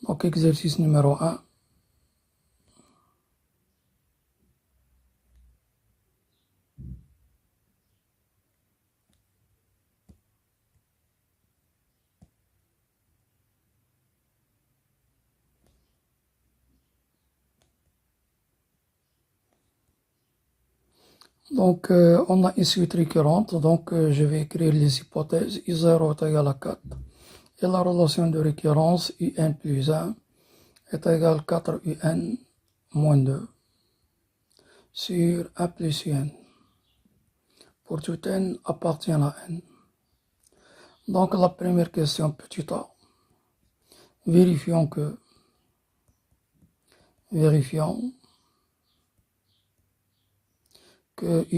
Donc, exercice numéro 1. Donc, on a une suite récurrente, donc je vais écrire les hypothèses. I0 est égal à 4. Et la relation de récurrence UN plus 1 est égal à 4UN moins 2 sur 1 plus UN. Pour tout n appartient à n. Donc, la première question, petit a. Vérifions que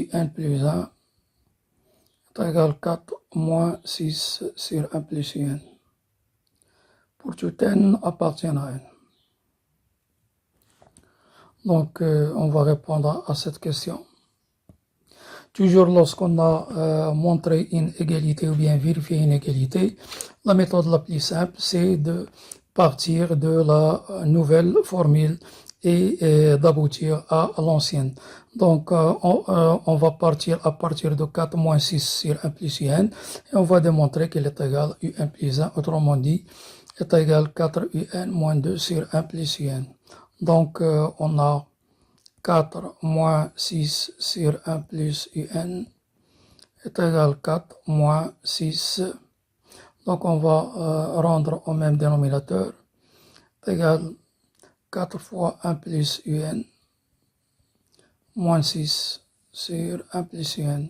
UN plus 1 est égal à 4 moins 6 sur 1 plus UN. Pour tout n appartient à n. Donc, on va répondre à cette question. Toujours lorsqu'on a montré une égalité ou bien vérifié une égalité, la méthode la plus simple, c'est de partir de la nouvelle formule et d'aboutir à l'ancienne. Donc, on va partir à partir de 4 moins 6 sur 1 plus UN et on va démontrer qu'elle est égale à UN plus 1, autrement dit, est égal à 4 UN moins 2 sur 1 plus UN. Donc, on a 4 moins 6 sur 1 plus UN est égal à 4 moins 6. Donc, on va rendre au même dénominateur. Est égal à 4 fois 1 plus UN moins 6 sur 1 plus UN.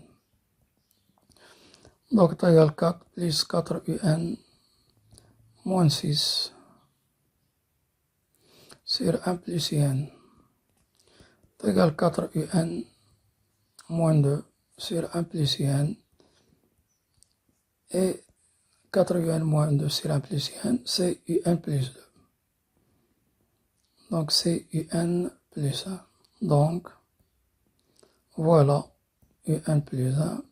Donc, est égal à 4 plus 4 UN moins 6 sur 1 plus UN. Est égal à 4 UN moins 2 sur 1 plus UN. Et 4 UN moins 2 sur 1 plus UN, c'est UN plus 2. Donc, c'est UN plus 1. Donc, voilà, UN plus 1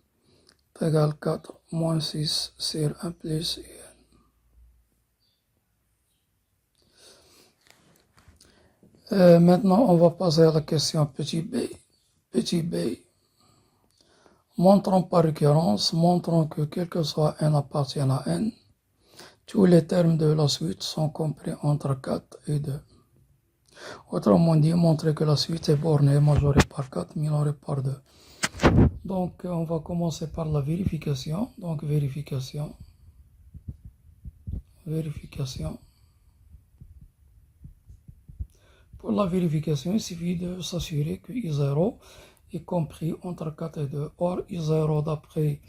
est égal à 4 moins 6 sur 1 plus UN. Maintenant, on va passer à la question petit b. Petit b. Montrons par récurrence, montrons que quel que soit n appartient à n, tous les termes de la suite sont compris entre 4 et 2. Autrement dit, montrer que la suite est bornée, majorée par 4, minorée par 2. Donc, on va commencer par la vérification. Donc, vérification. Pour la vérification, il suffit de s'assurer que I0 est compris entre 4 et 2. Or, I0, d'après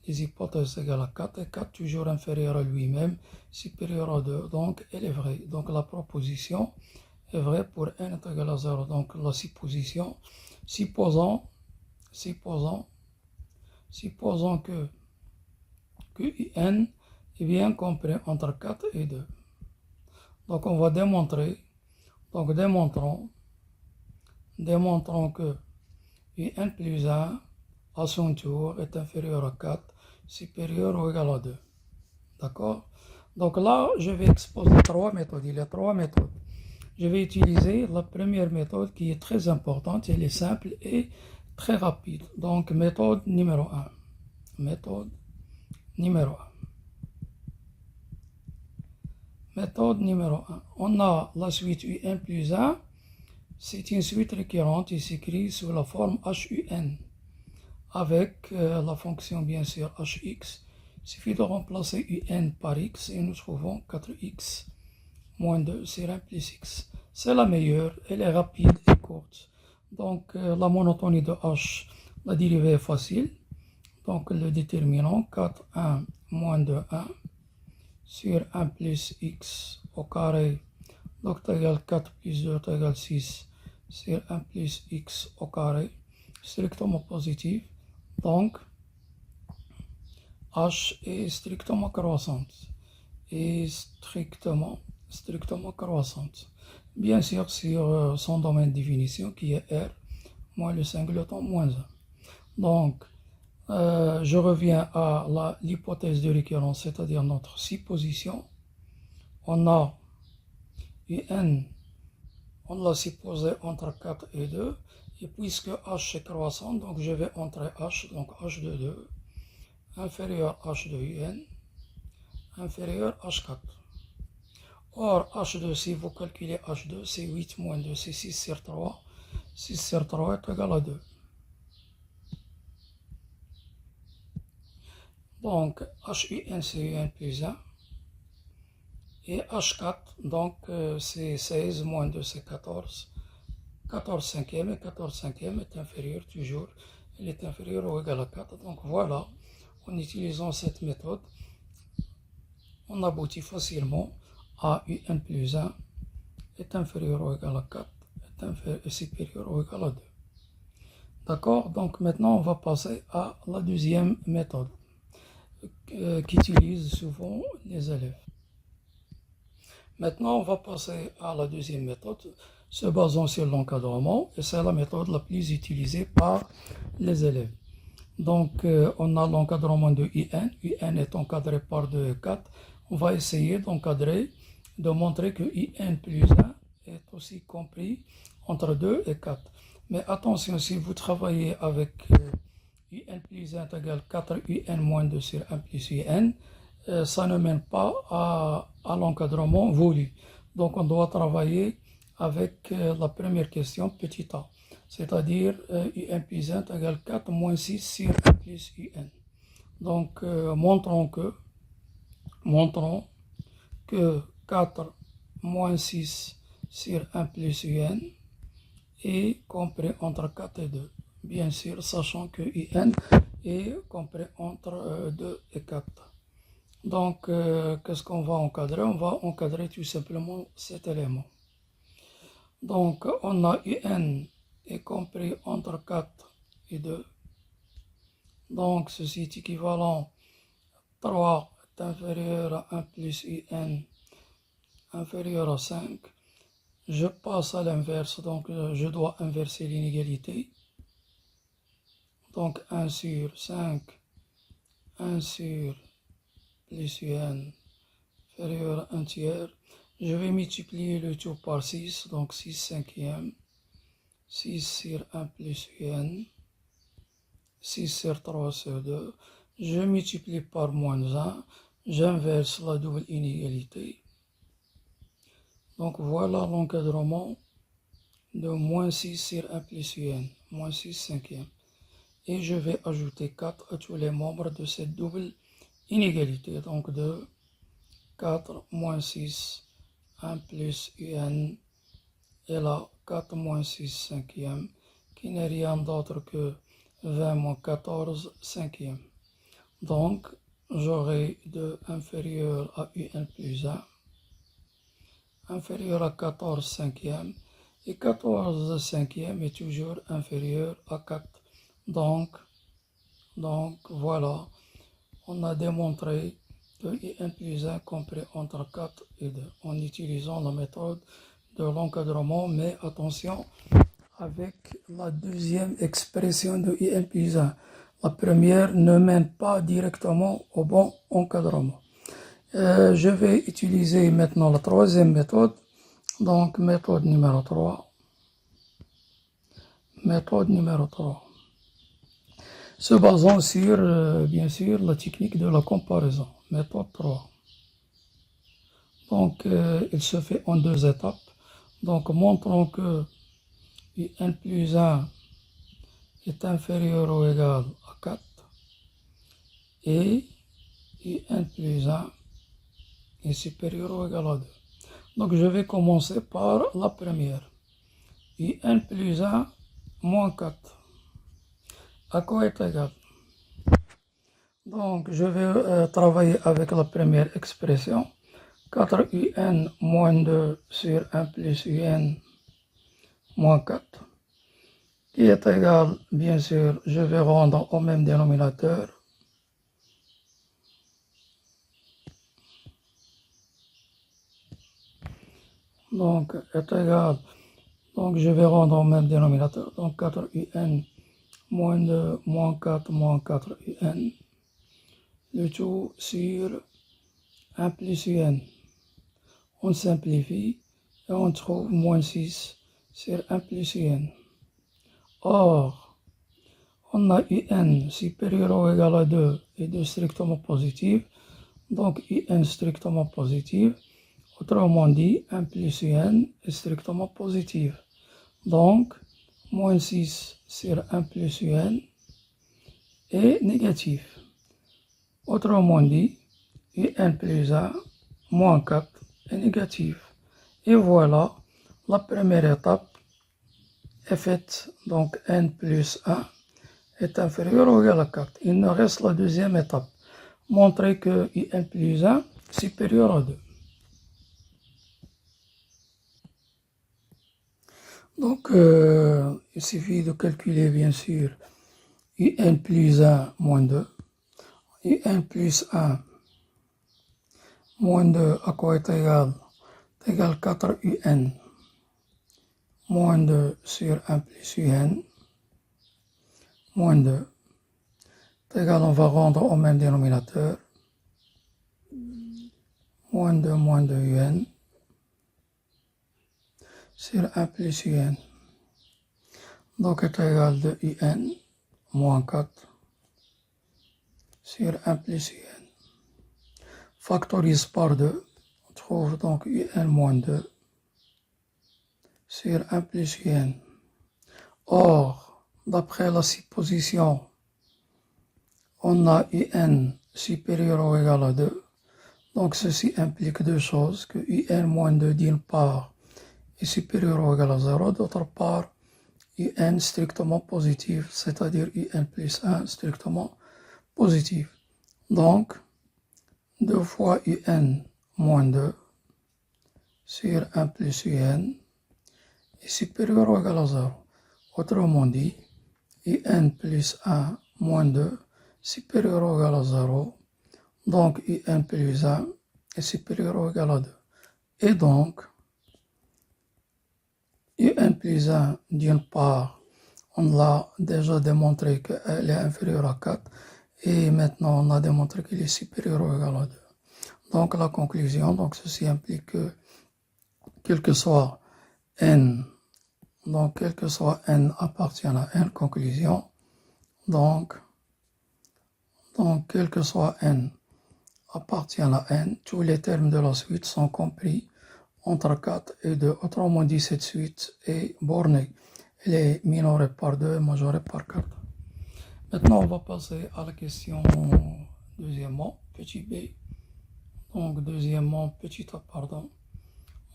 les hypothèses égale à 4, et 4 toujours inférieur à lui-même, supérieur à 2. Donc, elle est vraie. Donc, la proposition est vraie pour n est égal à 0. Donc, la supposition, supposons que n est bien compris entre 4 et 2. Donc, on va démontrer. Donc, démontrons que UN plus 1 à son tour est inférieur à 4, supérieur ou égal à 2. D'accord? Donc là, je vais exposer 3 méthodes. Il y a 3 méthodes. Je vais utiliser la première méthode qui est très importante, elle est simple et très rapide. Donc, méthode numéro 1. Méthode numéro 1. On a la suite UN plus 1. C'est une suite récurrente, il s'écrit sous la forme HUN avec la fonction bien sûr HX. Il suffit de remplacer UN par X et nous trouvons 4X moins 2 sur 1 plus X. C'est la meilleure, elle est rapide et courte. Donc la monotonie de H, la dérivée est facile. Donc le déterminant 4, 1, moins 2, 1 sur 1 plus X au carré. Donc est égal 4 plus 2 est égal 6 sur 1 plus X au carré, strictement positif. Donc, H est strictement croissante. Bien sûr, sur son domaine de définition qui est R moins le singleton moins 1. Donc, je reviens à l'hypothèse de récurrence, c'est-à-dire notre supposition. On a un, on l'a supposé entre 4 et 2. Et puisque h c'est croissant, donc je vais entrer h, donc h de 2, inférieur h de un, inférieur h4. Or, h2, si vous calculez h2, c'est 8 moins 2, c'est 6 sur 3. 6 sur 3 est égal à 2. Donc, HUN, c'est UN plus 1. Et H4, donc c'est 16 moins 2, c'est 14. 14 cinquième et 14 cinquième est inférieur toujours. Il est inférieur ou égal à 4. Donc voilà, en utilisant cette méthode, on aboutit facilement à UN plus 1 est inférieur ou égal à 4, est supérieur ou égal à 2. D'accord? Donc maintenant, on va passer à la deuxième méthode qu'utilisent souvent les élèves. Maintenant, on va passer à la deuxième méthode, se basant sur l'encadrement, et c'est la méthode la plus utilisée par les élèves. Donc, on a l'encadrement de UN. UN est encadré par 2 et 4. On va essayer d'encadrer, de montrer que UN plus 1 est aussi compris entre 2 et 4. Mais attention, si vous travaillez avec UN plus 1 égale 4 UN moins 2 sur 1 plus UN, ça ne mène pas à l'encadrement voulu. Donc on doit travailler avec la première question, petit a. C'est-à-dire UN plus 1 égale 4 moins 6 sur 1 plus UN. Donc montrons que 4 moins 6 sur 1 plus UN est compris entre 4 et 2. Bien sûr, sachant que UN est compris entre 2 et 4. Donc, qu'est-ce qu'on va encadrer? On va encadrer tout simplement cet élément. Donc, on a UN est compris entre 4 et 2. Donc, ceci est équivalent. 3 est inférieur à 1 plus UN, inférieur à 5. Je passe à l'inverse, donc je dois inverser l'inégalité. Donc 1 sur 5, 1 sur plus UN, inférieur à 1 tiers. Je vais multiplier le tout par 6, donc 6 cinquièmes, 6 sur 1 plus UN, 6 sur 3 sur 2. Je multiplie par moins 1, j'inverse la double inégalité. Donc voilà l'encadrement de moins 6 sur 1 plus UN, moins 6 cinquièmes. Et je vais ajouter 4 à tous les membres de cette double inégalité. Donc de 4 moins 6, 1 plus UN, et là 4 moins 6 cinquièmes, qui n'est rien d'autre que 20 moins 14 cinquièmes. Donc j'aurai de inférieur à UN plus 1, inférieur à 14 cinquièmes, et 14 cinquièmes est toujours inférieur à 4. Donc voilà, on a démontré que UN plus 1 compris entre 4 et 2 en utilisant la méthode de l'encadrement, mais attention avec la deuxième expression de UN plus 1. La première ne mène pas directement au bon encadrement. Je vais utiliser maintenant la troisième méthode, donc méthode numéro 3. Méthode numéro 3. Se basant sur, bien sûr, la technique de la comparaison, méthode 3. Donc, il se fait en 2 étapes. Donc, montrons que UN plus 1 est inférieur ou égal à 4 et UN plus 1 est supérieur ou égal à 2. Donc, je vais commencer par la première. UN plus 1 moins 4. À quoi est égal? Donc, je vais travailler avec la première expression. 4 UN moins 2 sur 1 plus UN moins 4, qui est égal, bien sûr, je vais rendre au même dénominateur. Donc, est égal, donc je vais rendre au même dénominateur. Donc, 4 UN moins 2 moins 4 UN. Le tout sur 1 plus UN. On simplifie et on trouve moins 6 sur 1 plus un. Or, on a un supérieur ou égal à 2 et 2 strictement positif, donc un strictement positif. Autrement dit, 1 plus un est strictement positif. Donc, moins 6 sur 1 plus un est négatif. Autrement dit, un plus 1 moins 4 est négatif. Et voilà, la première étape est faite. Donc, n plus 1 est inférieur ou égal à 4. Il nous reste la deuxième étape. Montrer que n plus 1 est supérieur à 2. Donc, il suffit de calculer, bien sûr, un plus 1 moins 2. Un plus 1 moins 2 à quoi est égal? Est égal 4 un moins 2 sur 1 plus un moins 2 est égal, on va rendre au même dénominateur, moins 2 un sur 1 plus un. Donc est égal de un moins 4 sur 1 plus un. Factorise par 2, on trouve donc un moins 2 sur 1 plus un. Or, d'après la supposition, on a un supérieur ou égal à 2. Donc ceci implique deux choses, que un moins 2 d'une part est supérieur ou égal à 0, d'autre part un strictement positif, c'est-à-dire un plus 1 strictement positif. Donc 2 fois un moins 2 sur 1 plus un est supérieur ou égal à 0. Autrement dit, un plus 1 moins 2 supérieur ou égal à 0. Donc, un plus 1 est supérieur ou égal à 2. Et donc, un plus 1, d'une part, on l'a déjà démontré qu'elle est inférieure à 4. Et maintenant, on a démontré qu'il est supérieur ou égal à 2. Donc, la conclusion, donc ceci implique que, quel que soit n, donc quel que soit n appartient à n, conclusion, donc quel que soit n appartient à n, tous les termes de la suite sont compris entre 4 et 2. Autrement dit, cette suite est bornée. Elle est minorée par 2 et majorée par 4. Maintenant, on va passer à la question deuxièmement, petit b. Donc, deuxièmement, petit a, pardon.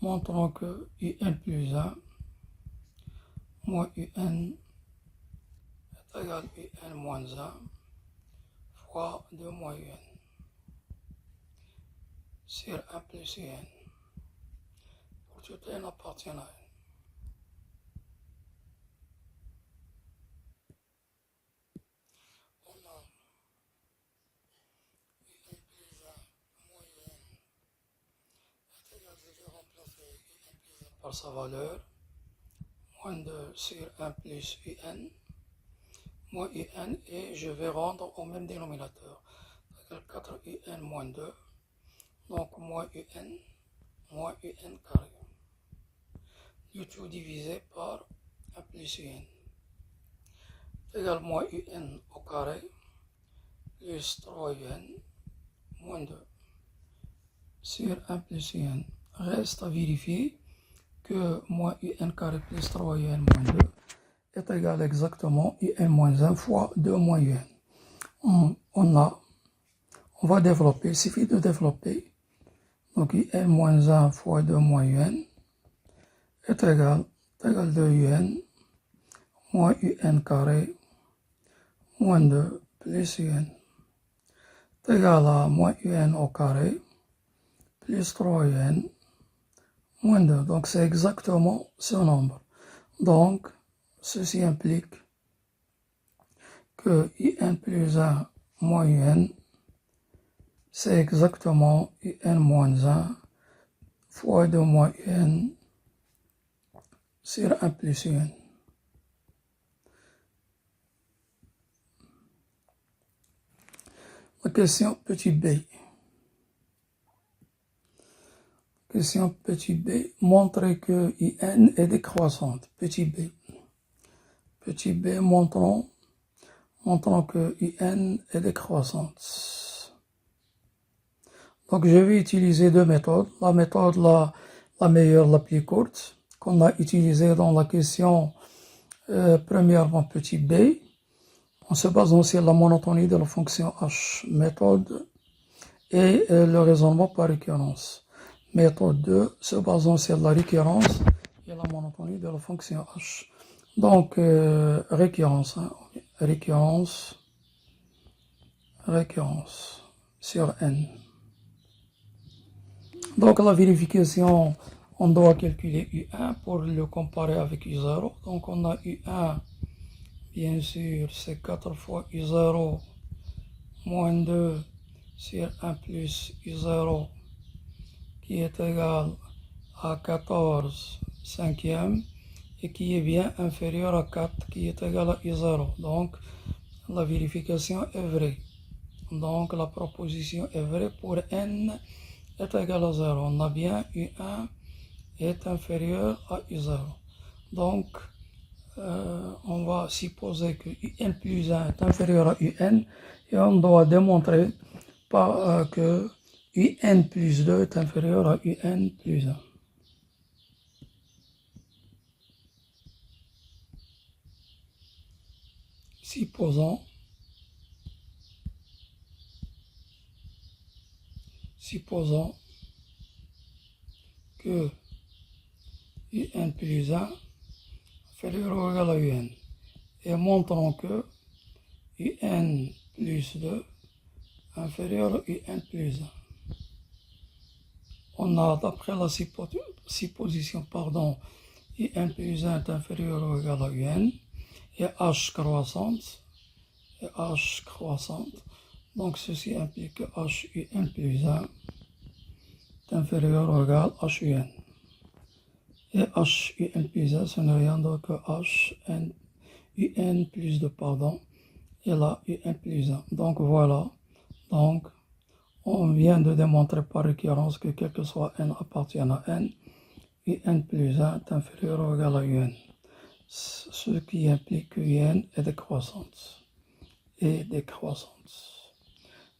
Montrons que un plus 1 moins un est égal à un moins 1 fois 2 moins 1 sur 1 plus 1. Pour tout n appartient à n. Par sa valeur, moins 2 sur 1 plus un, moins un, et je vais rendre au même dénominateur. 4 un moins 2, donc moins un carré. Du tout divisé par 1 plus un. Égal moins un au carré, plus 3 un, moins 2, sur 1 plus un. Reste à vérifier que moins un carré plus 3 un moins 2 est égal exactement un moins 1 fois 2 moins 1. On va développer, il suffit de développer. Donc un moins 1 fois 2 moins 1 est égal 2 un moins un carré moins 2 plus 1 est égal à moins un au carré plus 3 un moins 2. Donc c'est exactement ce nombre. Donc ceci implique que un plus 1 moins un, c'est exactement un moins 1 fois 2 moins 1 sur 1 plus 1. La question petit b. question petit b, montrer que IN est décroissante. Petit b. Petit b, montrons que IN est décroissante. Donc, je vais utiliser deux méthodes. La méthode la meilleure, la plus courte, qu'on a utilisée dans la question premièrement petit b, en se basant sur la monotonie de la fonction h. Méthode et le raisonnement par récurrence. Méthode 2, se basant sur la récurrence et la monotonie de la fonction h. Donc, récurrence, hein, récurrence sur n. Donc, la vérification, on doit calculer U1 pour le comparer avec U0. Donc, on a U1, bien sûr, c'est 4 fois U0 moins 2 sur 1 plus U0 qui est égal à 14 cinquièmes et qui est bien inférieur à 4 qui est égal à U0. Donc, la vérification est vraie. Donc, la proposition est vraie pour n est égal à 0. On a bien U1 est inférieur à U0. Donc, on va supposer que UN plus 1 est inférieur à UN et on doit démontrer que UN plus 2 est inférieur à UN plus 1. Supposons que UN plus 1 inférieur ou égal à UN et montrons que UN plus 2 inférieur à UN plus 1. On a, d'après la supposition, UN plus 1 est inférieur ou égal à UN et H croissante, donc ceci implique que HUN plus 1 est inférieur ou égal à HUN. Et HUN plus 1, ce n'est rien d'autre que UN plus 2, et là UN plus 1. Donc voilà, donc on vient de démontrer par récurrence que quel que soit n appartient à n, UN plus 1 est inférieur ou égal à UN. Ce qui implique que UN est décroissante.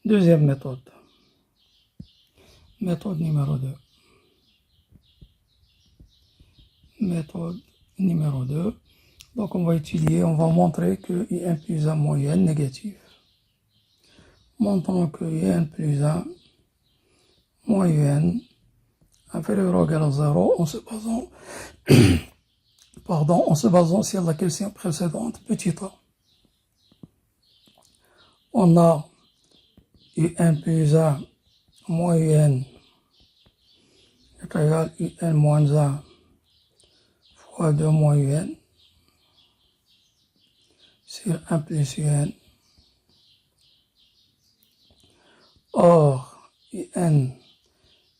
Deuxième méthode. Méthode numéro 2. Donc on va montrer que UN plus 1 moins UN négatif. Montrons que UN plus 1 moins UN inférieur ou égal à 0 en se basant sur la question précédente, petit a. On a UN plus 1 moins UN est égal à UN moins 1 fois 2 moins UN sur 1 plus UN. Or, UN,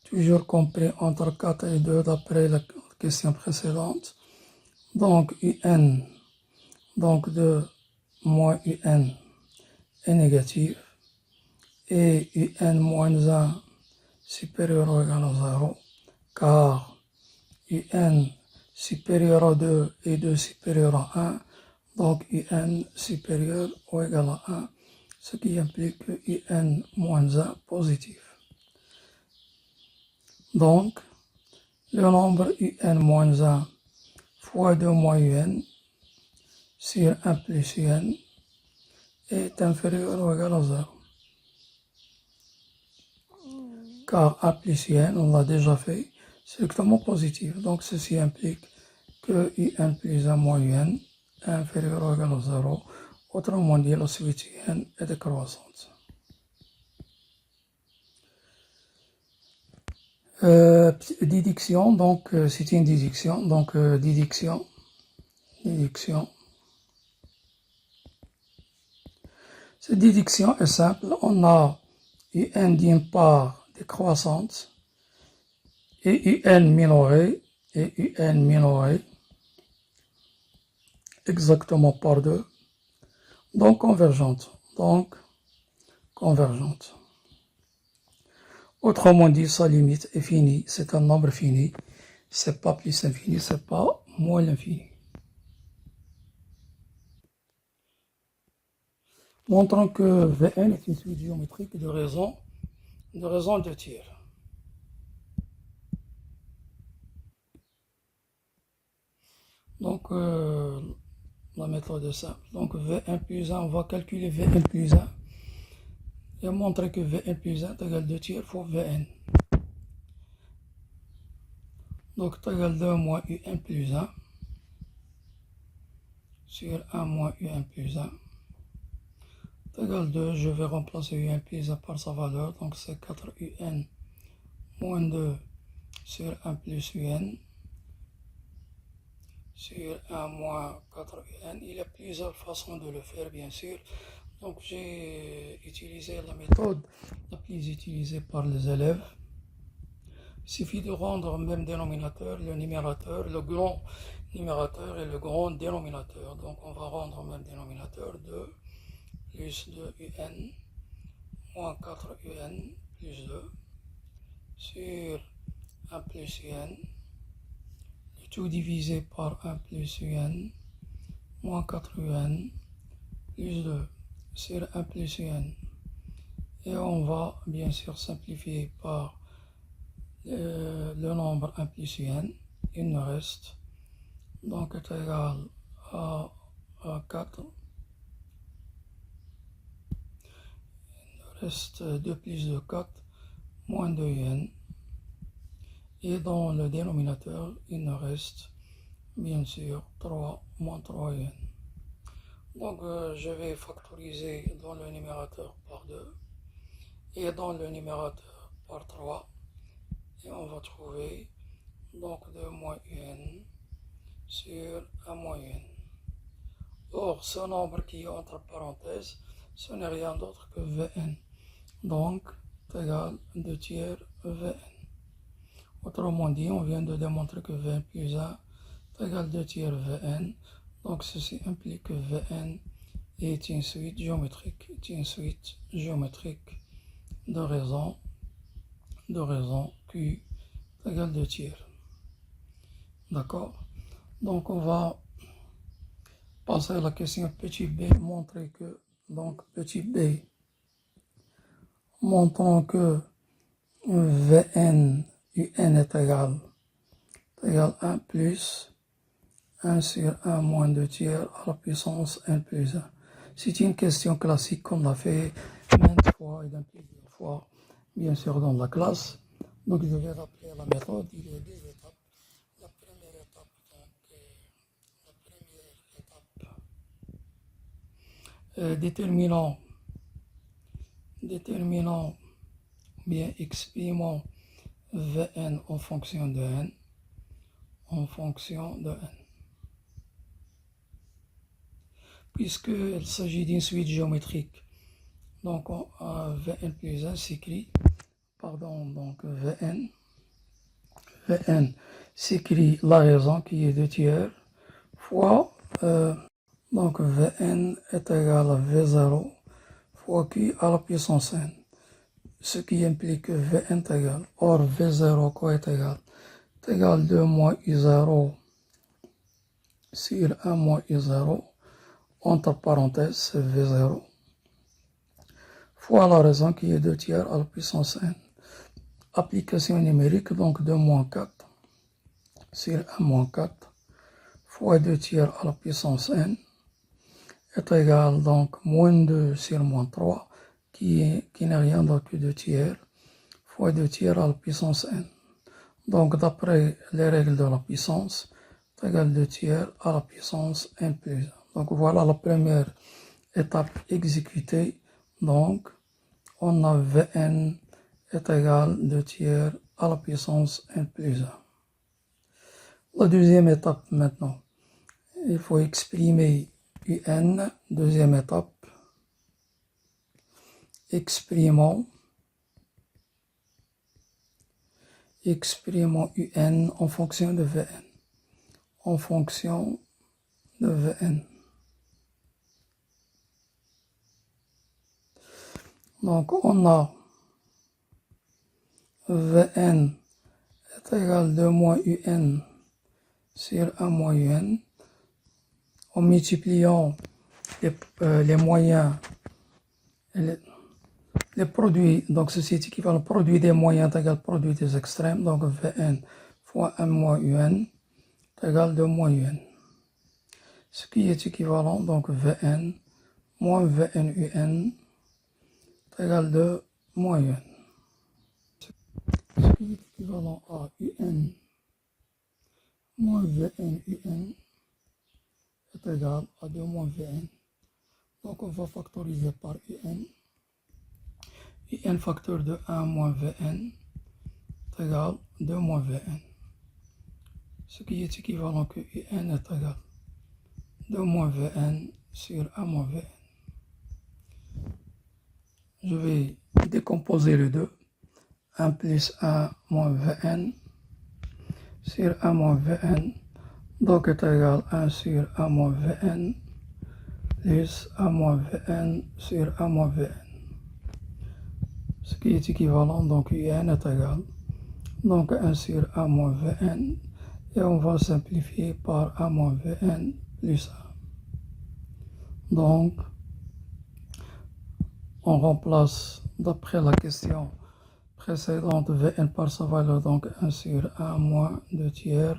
toujours compris entre 4 et 2 d'après la question précédente. Donc, UN, donc 2 moins UN est négatif. Et UN moins 1 supérieur ou égal à 0, car UN supérieur à 2 et 2 supérieur à 1, donc UN supérieur ou égal à 1, ce qui implique que UN moins 1 positif. Donc, le nombre UN moins 1 fois 2 moins UN sur 1 plus UN est inférieur ou égal à 0. Car 1 plus UN, on l'a déjà fait, strictement positif. Donc, ceci implique que UN plus 1 moins UN est inférieur ou égal à 0. Autrement dit, la suite UN est décroissante. Déduction, donc c'est une déduction. Donc, déduction. Cette déduction est simple. On a UN d'une part décroissante et UN minorée exactement par 2. Donc convergente. Autrement dit, sa limite est finie. C'est un nombre fini. C'est pas plus infini, c'est pas moins l'infini. Montrons que Vn est une suite géométrique de raisons de tiers. Donc, la méthode est simple. Donc, Vn plus 1, on va calculer Vn plus 1 et montrer que Vn plus 1 est égal à 2 tiers fois Vn. Donc, c'est égal à 2 moins Un plus 1 sur 1 moins Un plus 1. C'est égal à 2, je vais remplacer Un plus 1 par sa valeur. Donc, c'est 4 Un moins 2 sur 1 plus Un. Sur 1 moins 4un. Il y a plusieurs façons de le faire, bien sûr. Donc, j'ai utilisé la méthode la plus utilisée par les élèves. Il suffit de rendre le même dénominateur, le numérateur, le grand numérateur et le grand dénominateur. Donc, on va rendre le même dénominateur 2 plus 2un moins 4un plus 2 sur 1 plus un. Tout divisé par 1 plus Un moins 4Un plus 2 sur 1 plus Un. Et on va bien sûr simplifier par le nombre 1 plus Un. Il nous reste donc est égal à 4. Il nous reste 2 plus 2, 4 moins 2n. Et dans le dénominateur, il nous reste bien sûr 3 moins 3n. Donc je vais factoriser dans le numérateur par 2 et dans le numérateur par 3. Et on va trouver donc 2 moins n sur 1 moins n. Or, ce nombre qui est entre parenthèses, ce n'est rien d'autre que Vn. Donc, c'est égal à 2 tiers Vn. Autrement dit, on vient de démontrer que Vn plus 1 est égal à 2 tiers Vn. Donc, ceci implique que Vn est une suite géométrique. De raisons Q est égal à 2 tiers. D'accord? Donc, on va passer à la question petit b, montrer que, donc, petit b, montrons que Vn Un est égal à 1 plus 1 sur 1 moins 2 tiers à la puissance n plus 1. C'est une question classique qu'on a fait maintes fois et dans plusieurs fois, bien sûr, dans la classe. Donc, je vais rappeler la méthode. Il y a deux étapes. La première étape, déterminant, bien exprimant Vn en fonction de n, puisqu'il s'agit d'une suite géométrique. Donc, Vn plus 1 s'écrit, donc Vn s'écrit la raison qui est 2 tiers fois, donc Vn est égal à V0 fois Q à la puissance n, ce qui implique que Vn est égal, or V0 quoi est égal? Est égal à 2 moins I0 sur 1 moins I0, entre parenthèses, c'est V0, fois la raison qui est 2 tiers à la puissance n. Application numérique, donc 2 moins 4 sur 1 moins 4 fois 2 tiers à la puissance n est égal donc moins 2 sur moins 3 qui n'est rien d'autre que 2 tiers fois 2 tiers à la puissance n. Donc d'après les règles de la puissance, est égal à 2 tiers à la puissance n plus 1. Donc voilà la première étape exécutée. Donc on a Vn est égal à 2 tiers à la puissance n plus 1. La deuxième étape maintenant, il faut exprimer Un, deuxième étape, exprimons Un en fonction de Vn. Donc on a Vn est égal à 2 moins un sur 1 moins un, en multipliant les moyens, les produits, donc ceci est équivalent, produit des moyens est égal à produit des extrêmes, donc Vn fois 1 moins un est égal à 2 moins un. Ce qui est équivalent, donc Vn moins Vn un est égal à 2 moins 1. Ce qui est équivalent à un moins Vn un est égal à 2 moins Vn. Donc on va factoriser par un facteur de 1 moins Vn est égal à 2 moins Vn. Ce qui est équivalent que un est égal à 2 moins Vn sur 1 moins Vn. Je vais décomposer le 2. 1 plus 1 moins Vn sur 1 moins Vn, donc est égal à 1 sur 1 moins Vn plus 1 moins Vn sur 1 moins Vn. Ce qui est équivalent, donc un est égal donc 1 sur 1 moins Vn, et on va simplifier par 1 moins Vn plus 1. Donc, on remplace, d'après la question précédente, Vn par sa valeur, donc 1 sur 1 moins 2 tiers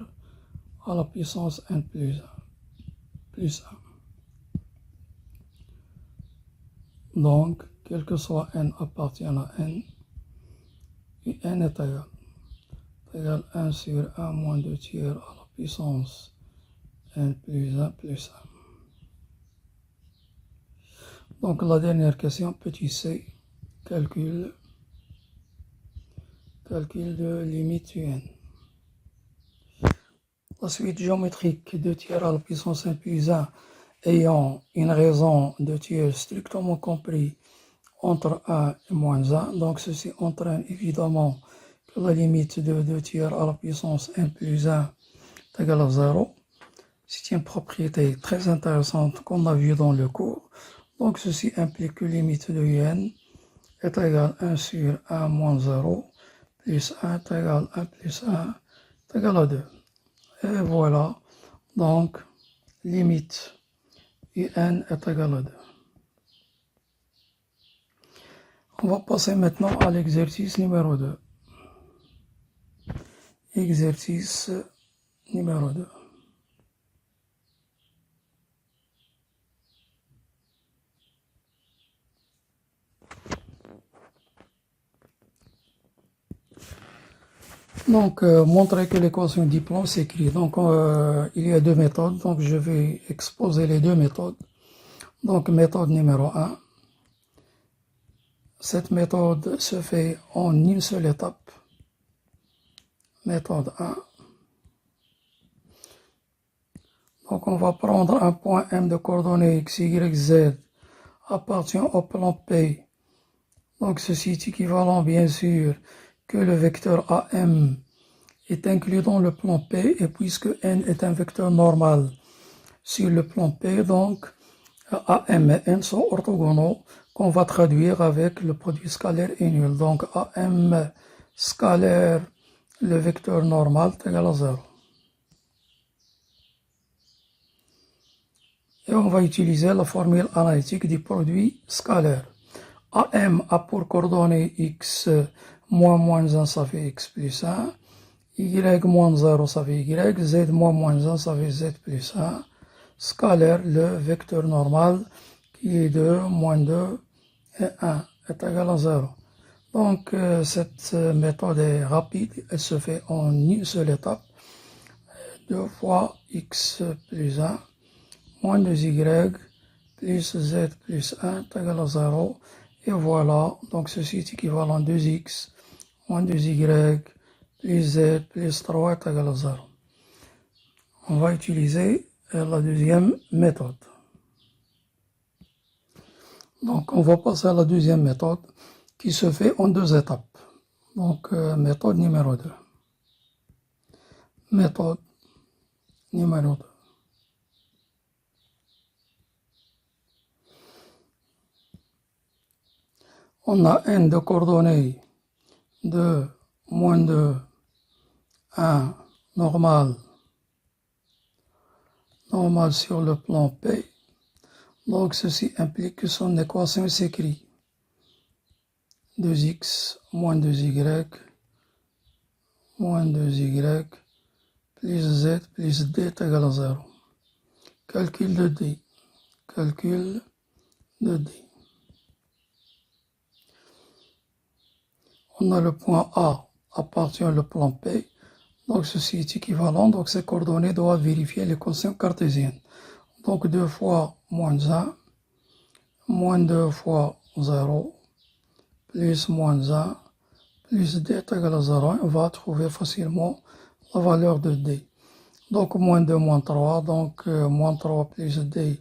à la puissance n plus 1. Donc, quel que soit n appartient à n, un est égal à 1 sur 1 moins 2 tiers à la puissance n plus 1 plus 1. Donc la dernière question, petit c, calcul de limite un. La suite géométrique de tiers à la puissance n plus 1 ayant une raison de tiers strictement compris entre 1 et moins 1, donc ceci entraîne évidemment que la limite de 2 tiers à la puissance n plus 1 est égale à 0. C'est une propriété très intéressante qu'on a vue dans le cours. Donc ceci implique que la limite de un est égale à 1 sur 1 moins 0 plus 1 est égal à 1 plus 1 est égal à 2. Et voilà, donc limite un est égal à 2. On va passer maintenant à l'exercice numéro 2. Exercice numéro 2. Donc, montrer que l'équation du plan s'écrit. Donc, il y a deux méthodes. Donc, je vais exposer les deux méthodes. Donc, méthode numéro 1. Cette méthode se fait en une seule étape. Méthode 1. Donc, on va prendre un point M de coordonnées x, y, z appartient au plan P. Donc, ceci est équivalent, bien sûr, que le vecteur AM est inclus dans le plan P, et puisque n est un vecteur normal sur le plan P, donc AM et n sont orthogonaux, qu'on va traduire avec le produit scalaire et nul. Donc AM scalaire, le vecteur normal, est égal à 0. Et on va utiliser la formule analytique du produit scalaire. AM a pour coordonnées x moins 1, ça fait x plus 1. Y moins 0, ça fait y. Z moins 1, ça fait z plus 1. Scalaire, le vecteur normal, qui est 2, moins 2 et 1, est égal à 0. Donc, cette méthode est rapide. Elle se fait en une seule étape. 2 fois x plus 1, moins 2y, plus z plus 1 est égal à 0. Et voilà, donc ceci est équivalent à 2x, moins 2y, plus z, plus 3 est égal à 0. On va utiliser la deuxième méthode. Donc, on va passer à la deuxième méthode qui se fait en deux étapes. Donc, méthode numéro 2. Méthode numéro 2. On a n de coordonnées de moins de 1 normal sur le plan P. Donc ceci implique que son équation s'écrit 2x moins 2y moins 2y plus z plus d est égal à 0. Calcul de d. Calcul de d. On a le point A appartient au plan P. Donc ceci est équivalent. Donc ces coordonnées doivent vérifier l'équation cartésienne. Donc 2 fois moins 1, moins 2 fois 0, plus moins 1, plus d est égal à 0. On va trouver facilement la valeur de d. Donc moins 2, moins 3. Donc moins 3 plus d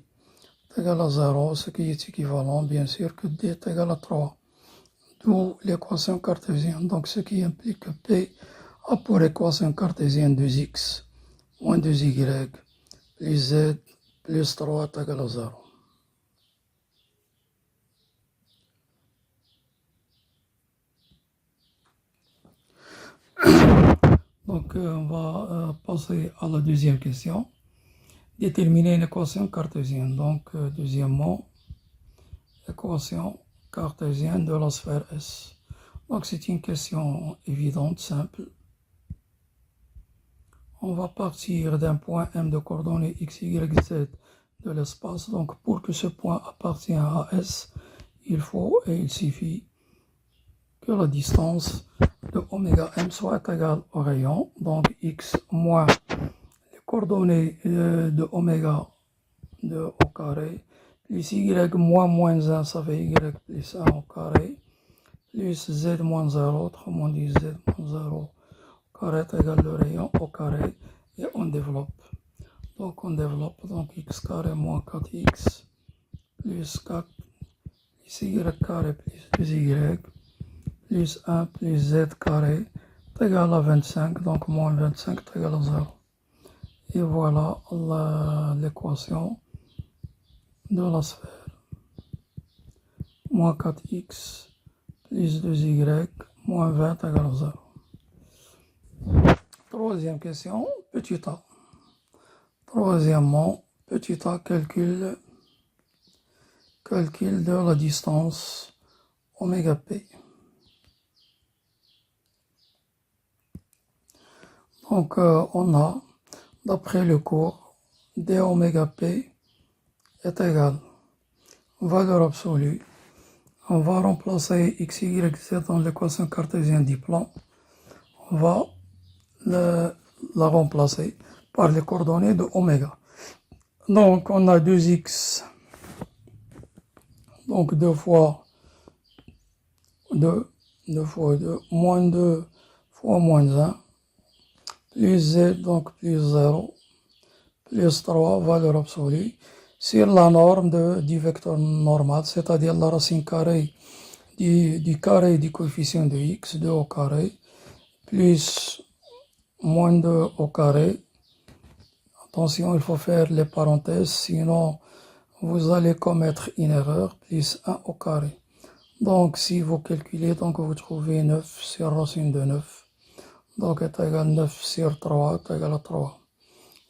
est égal à 0, ce qui est équivalent, bien sûr, que d est égal à 3. D'où l'équation cartésienne. Donc ce qui implique que P a pour équation cartésienne 2x moins 2y plus z plus 3 est égal à 0. Donc on va passer à la deuxième question. Déterminer une équation cartésienne. Donc deuxièmement, équation cartésienne de la sphère S. Donc c'est une question évidente, simple. On va partir d'un point M de coordonnées x, y, z de l'espace. Donc pour que ce point appartienne à S, il faut et il suffit que la distance de oméga M soit égale au rayon. Donc x moins les coordonnées de oméga 2 au carré, plus y moins 1, ça fait y plus 1 au carré, plus z moins 0, autrement dit z moins 0 au carré est égal le rayon au carré, et on développe. Donc on développe, donc x carré moins 4x plus 4 plus y carré plus y plus 1 plus z carré est égal à 25, donc moins 25 est égal à 0. Et voilà l'équation de la sphère. Moins 4x plus 2y moins 20 égale à 0. Troisième question, petit a. Troisièmement, petit a, calcul de la distance oméga p. Donc on a, d'après le cours, d oméga p est égal valeur absolue. On va remplacer x, y, z dans l'équation cartésienne du plan. On va la remplacer par les coordonnées de oméga. Donc on a 2x, donc 2 fois 2, 2 fois 2, moins 2 fois moins 1, plus z, donc plus 0, plus 3, valeur absolue, sur la norme du vecteur normal, c'est-à-dire la racine carrée du carré du coefficient de x, 2 au carré, plus moins 2 au carré. Attention, il faut faire les parenthèses, sinon vous allez commettre une erreur, plus 1 au carré. Donc si vous calculez, donc vous trouvez 9 sur racine de 9. Donc est égal à 9 sur 3 est égal à 3.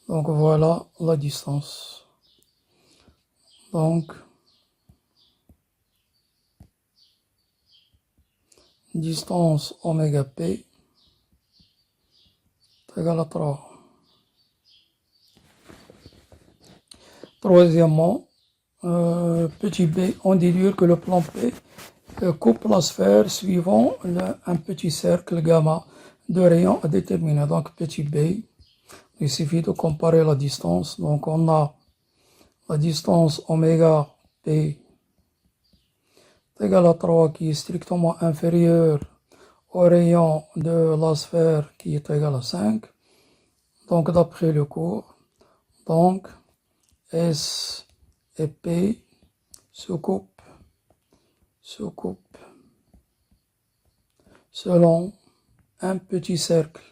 Donc voilà la distance. Donc distance oméga p est égal à 3. Troisièmement, petit b, on déduit que le plan P coupe la sphère suivant un petit cercle gamma de rayon à déterminer. Donc petit b, il suffit de comparer la distance. Donc on a la distance oméga p est égale à 3 qui est strictement inférieure au rayon de la sphère qui est égal à 5. Donc d'après le cours, donc S et P se coupent selon un petit cercle.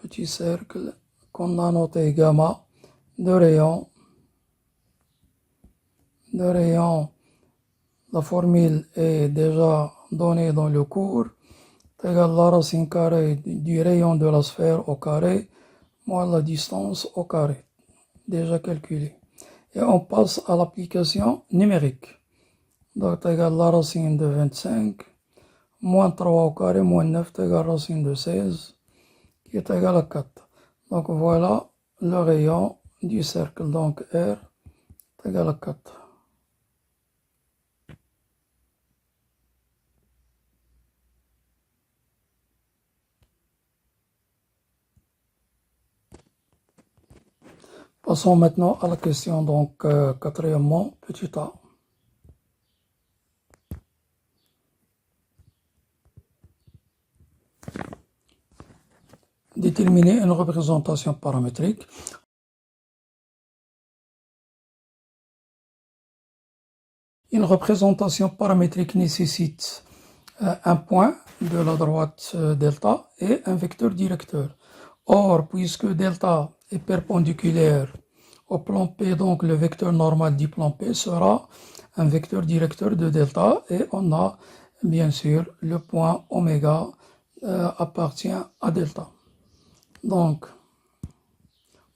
Petit cercle qu'on a noté gamma de rayon Le rayon, la formule est déjà donnée dans le cours, est égal à la racine carrée du rayon de la sphère au carré, moins la distance au carré, déjà calculé. Et on passe à l'application numérique. Donc, est égal à la racine de 25, moins 3 au carré, moins 9, est égal à la racine de 16, qui est égal à 4. Donc, voilà le rayon du cercle. Donc, R est égal à 4. Passons maintenant à la question, donc, quatrièmement, petit a. Déterminer une représentation paramétrique. Une représentation paramétrique nécessite un point de la droite delta et un vecteur directeur. Or, puisque delta est perpendiculaire au plan P, donc le vecteur normal du plan P sera un vecteur directeur de delta, et on a bien sûr le point oméga appartient à delta. Donc,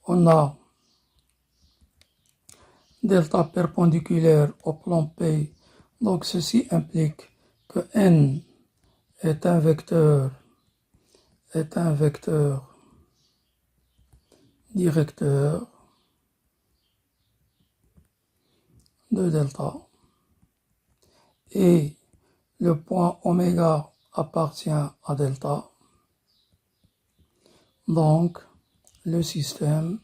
on a delta perpendiculaire au plan P, donc ceci implique que n est un vecteur directeur de delta et le point oméga appartient à delta. Donc, le système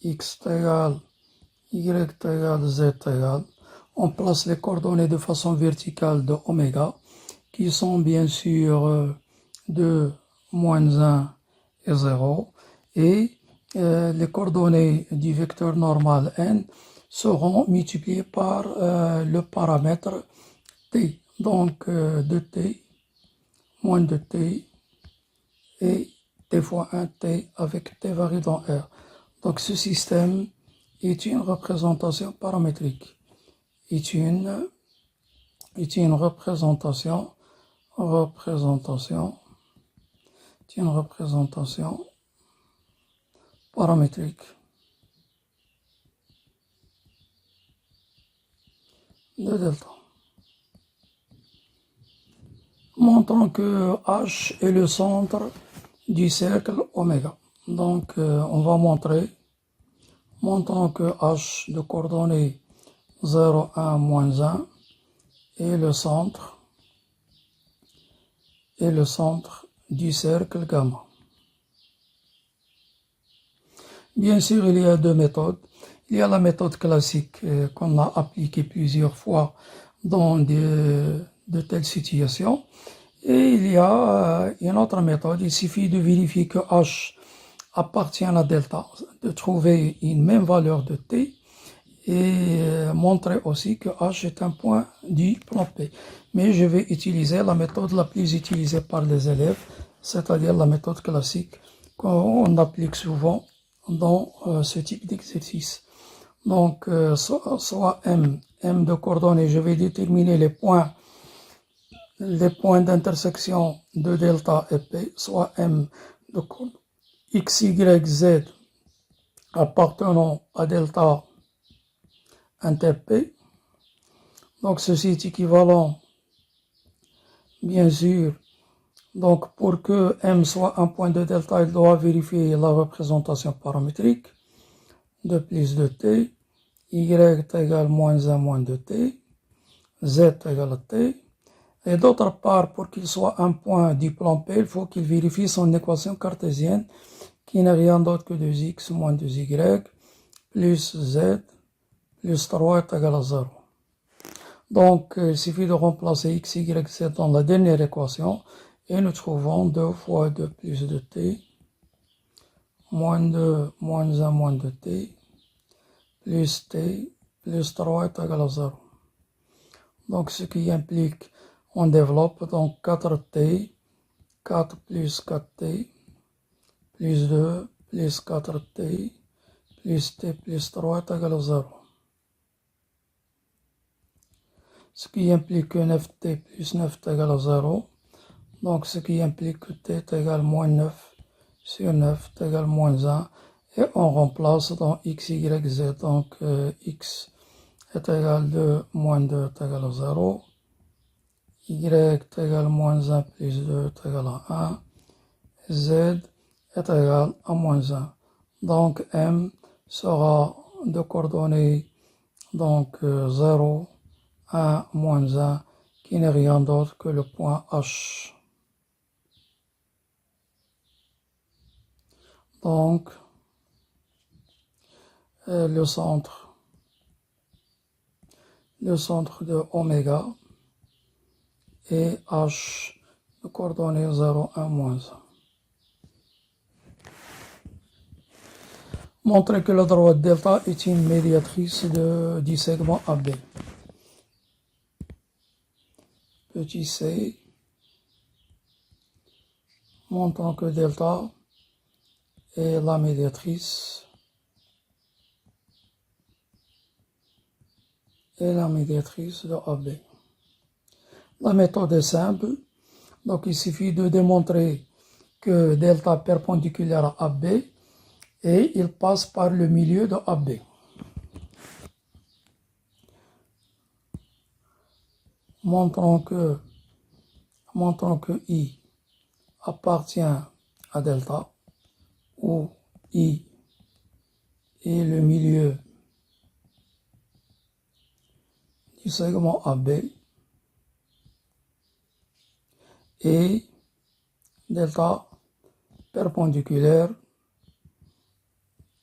x égale y égale z égale, on place les coordonnées de façon verticale de oméga, qui sont bien sûr 2, moins 1 et 0, et les coordonnées du vecteur normal n seront multipliées par le paramètre t, donc 2t, moins 2t, et t fois 1t avec t varie dans R. Donc ce système est une représentation paramétrique, est une représentation paramétrique de delta. Montrons que H est le centre du cercle oméga. Donc, on va montrons que H de coordonnées 0, 1, moins 1 est le centre du cercle gamma. Bien sûr, il y a deux méthodes. Il y a la méthode classique qu'on a appliquée plusieurs fois dans de telles situations. Et il y a une autre méthode. Il suffit de vérifier que H appartient à delta, de trouver une même valeur de t, et montrer aussi que H est un point du plan P. Mais je vais utiliser la méthode la plus utilisée par les élèves, c'est-à-dire la méthode classique qu'on applique souvent dans ce type d'exercice. Donc, soit M de coordonnées, je vais déterminer les points d'intersection de delta et P, soit M de x, y, z appartenant à delta inter P. Donc ceci est équivalent, bien sûr. Donc pour que M soit un point de delta, il doit vérifier la représentation paramétrique de plus de t, y est égal à moins 1 moins 2t, z égale à t. Et d'autre part, pour qu'il soit un point du plan P, il faut qu'il vérifie son équation cartésienne, qui n'est rien d'autre que 2x moins 2y plus z plus 3 est égal à 0. Donc, il suffit de remplacer x, y, z dans la dernière équation, et nous trouvons 2 fois 2 plus 2t, moins 2, moins 1, moins 2t, plus t, plus 3 est égal à 0. Donc, ce qui implique, on développe donc 4t, 4 plus 4t, plus 2, plus 4t plus t plus 3 est égal à 0. Ce qui implique que 9t plus 9 est égal à 0. Donc, ce qui implique que t est égal à moins 9 sur 9 est égal à moins 1. Et on remplace dans x, y, z. Donc, x est égal à 2, moins 2 est égal à 0. Y est égal à moins 1 plus 2 est égal à 1. Z est égal à moins 1. Donc, M sera de coordonnées donc 0, 1, moins 1, qui n'est rien d'autre que le point H. Donc, le centre de oméga est H de coordonnées 0, 1, moins 1. Montrer que la droite delta est une médiatrice du segment AB. Petit c, montrant que delta est la médiatrice de AB. La méthode est simple, donc il suffit de démontrer que delta est perpendiculaire à AB et il passe par le milieu de AB. Montrons que I appartient à delta, où I est le milieu du segment AB et delta perpendiculaire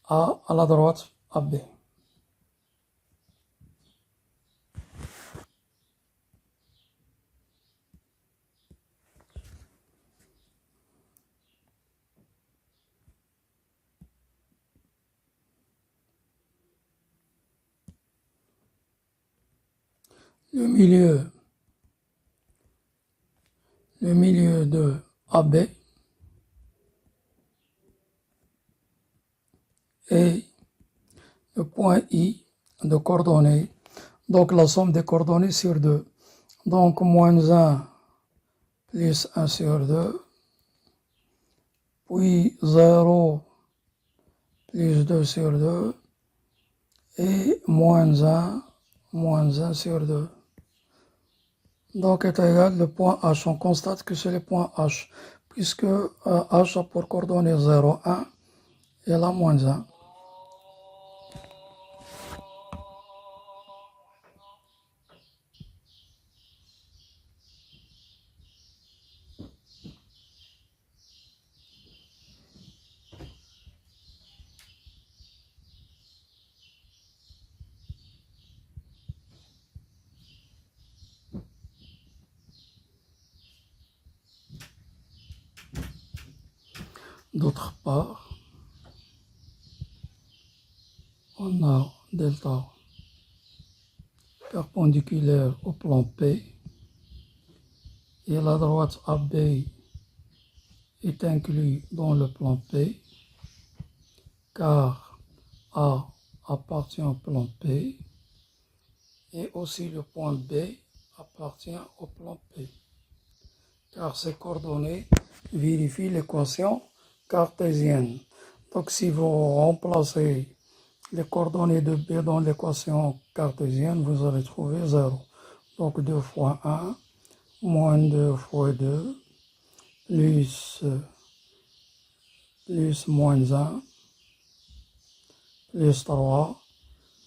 à la droite AB. Le milieu de AB est le point I de coordonnées, donc la somme des coordonnées sur 2. Donc moins 1 plus 1 sur 2, puis 0 plus 2 sur 2, et moins 1 sur 2. Donc est égal le point H. On constate que c'est le point H, puisque H a pour coordonnées 0, 1 et là moins 1. D'autre part, on a delta perpendiculaire au plan P et la droite AB est inclue dans le plan P car A appartient au plan P et aussi le point B appartient au plan P car ces coordonnées vérifient l'équation cartésienne. Donc si vous remplacez les coordonnées de B dans l'équation cartésienne, vous allez trouver 0. Donc 2 fois 1, moins 2 fois 2, plus moins 1, plus 3,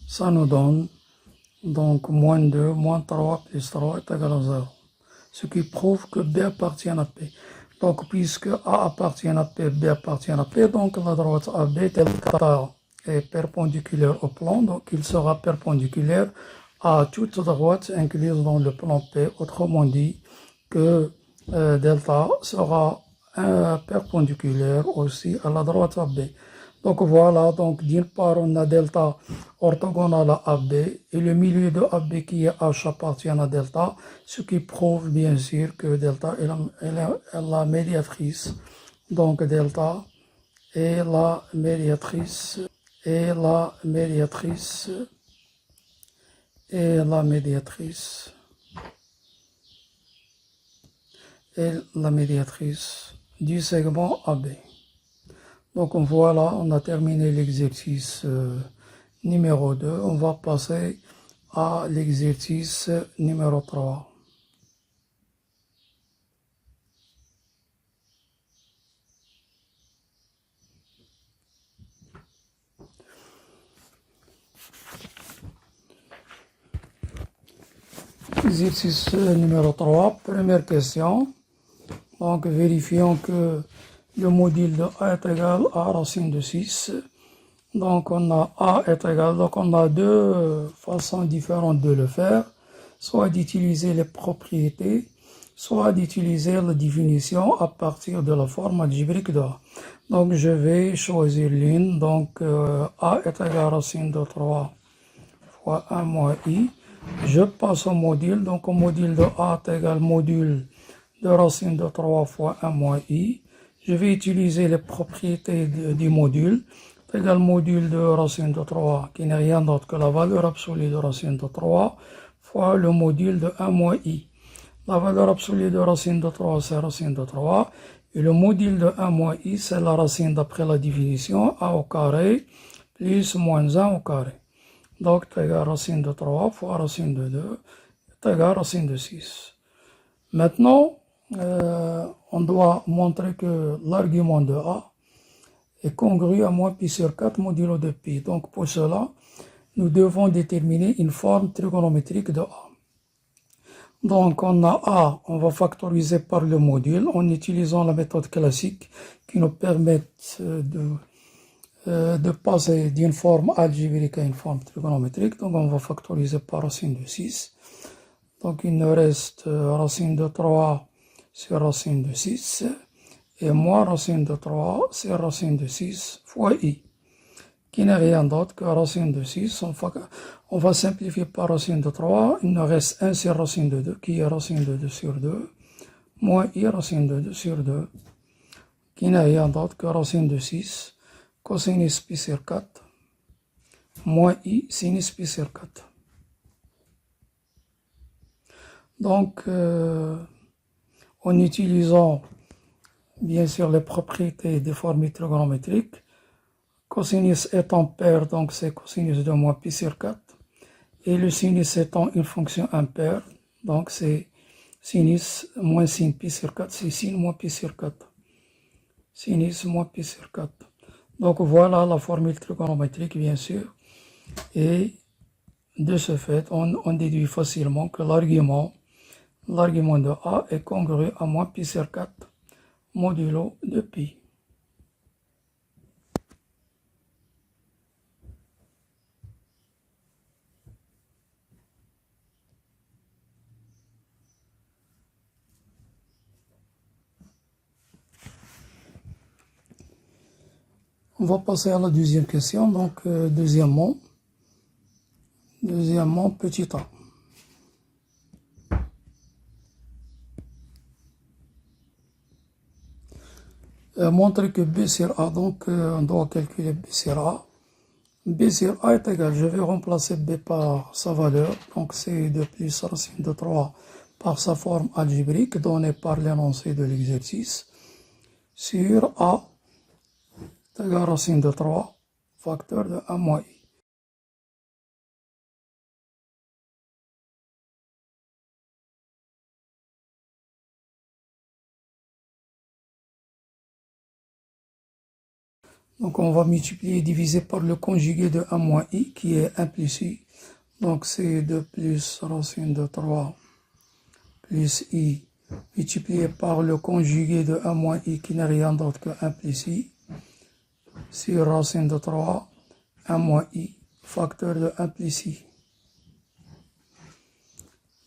ça nous donne donc moins 2, moins 3, plus 3 est égal à 0. Ce qui prouve que B appartient à P. Donc, puisque A appartient à P, B appartient à P, donc la droite AB est perpendiculaire au plan, donc il sera perpendiculaire à toute droite incluse dans le plan P. Autrement dit, que delta sera perpendiculaire aussi à la droite AB. Donc voilà, donc d'une part on a delta orthogonal à AB et le milieu de AB qui est H appartient à delta, ce qui prouve bien sûr que delta est la médiatrice. Donc delta et la médiatrice, et la médiatrice, et la médiatrice, et la médiatrice du segment AB. Donc voilà, on a terminé l'exercice numéro 2. On va passer à l'exercice numéro 3. Exercice numéro 3, première question. Donc vérifions que le module de A est égal à racine de 6. Donc on a A est égal, donc on a deux façons différentes de le faire, soit d'utiliser les propriétés, soit d'utiliser la définition à partir de la forme algébrique de A. Donc je vais choisir l'une, donc A est égal à racine de 3 fois 1 moins I. Je passe au module, donc au module de A est égal module de racine de 3 fois 1 moins I. Je vais utiliser les propriétés du module. Égal module de racine de 3 qui n'est rien d'autre que la valeur absolue de racine de 3 fois le module de 1 moins I. La valeur absolue de racine de 3 c'est racine de 3 et le module de 1 moins I c'est la racine d'après la définition A au carré plus moins 1 au carré. Donc c'est égal racine de 3 fois racine de 2 est égal racine de 6. Maintenant on doit montrer que l'argument de A est congru à moins pi sur 4 modulo de pi. Donc pour cela, nous devons déterminer une forme trigonométrique de A. Donc on a A, on va factoriser par le module en utilisant la méthode classique qui nous permet de passer d'une forme algébrique à une forme trigonométrique. Donc on va factoriser par racine de 6. Donc il nous reste racine de 3 sur racine de 6. Et moins racine de 3, c'est racine de 6 fois I, qui n'est rien d'autre que racine de 6. On va simplifier par racine de 3. Il nous reste 1 sur racine de 2, qui est racine de 2 sur 2, moins I racine de 2 sur 2, qui n'est rien d'autre que racine de 6, cosinus pi sur 4, moins I sinus pi sur 4. Donc, en utilisant bien sûr les propriétés des formules trigonométriques, cosinus étant pair, donc c'est cosinus de moins pi sur 4, et le sinus étant une fonction impaire, donc c'est sinus moins sin pi sur 4, c'est sin moins pi sur 4, sinus moins pi sur 4. Donc voilà la formule trigonométrique bien sûr, et de ce fait on déduit facilement que l'argument de A est congru à moins pi sur 4 modulo de pi. On va passer à la deuxième question. Donc, deuxièmement, petit a. Montrer que B sur A, donc on doit calculer B sur A. B sur A est égal, je vais remplacer B par sa valeur, donc c'est 2 plus racine de 3 par sa forme algébrique donnée par l'énoncé de l'exercice, sur A est égal racine de 3, facteur de 1 moins I. Donc on va multiplier et diviser par le conjugué de 1 moins I qui est implicite. Donc c'est 2 plus racine de 3 plus I multiplié par le conjugué de 1 moins I qui n'est rien d'autre que implicite sur racine de 3, 1 moins I, facteur de implicite.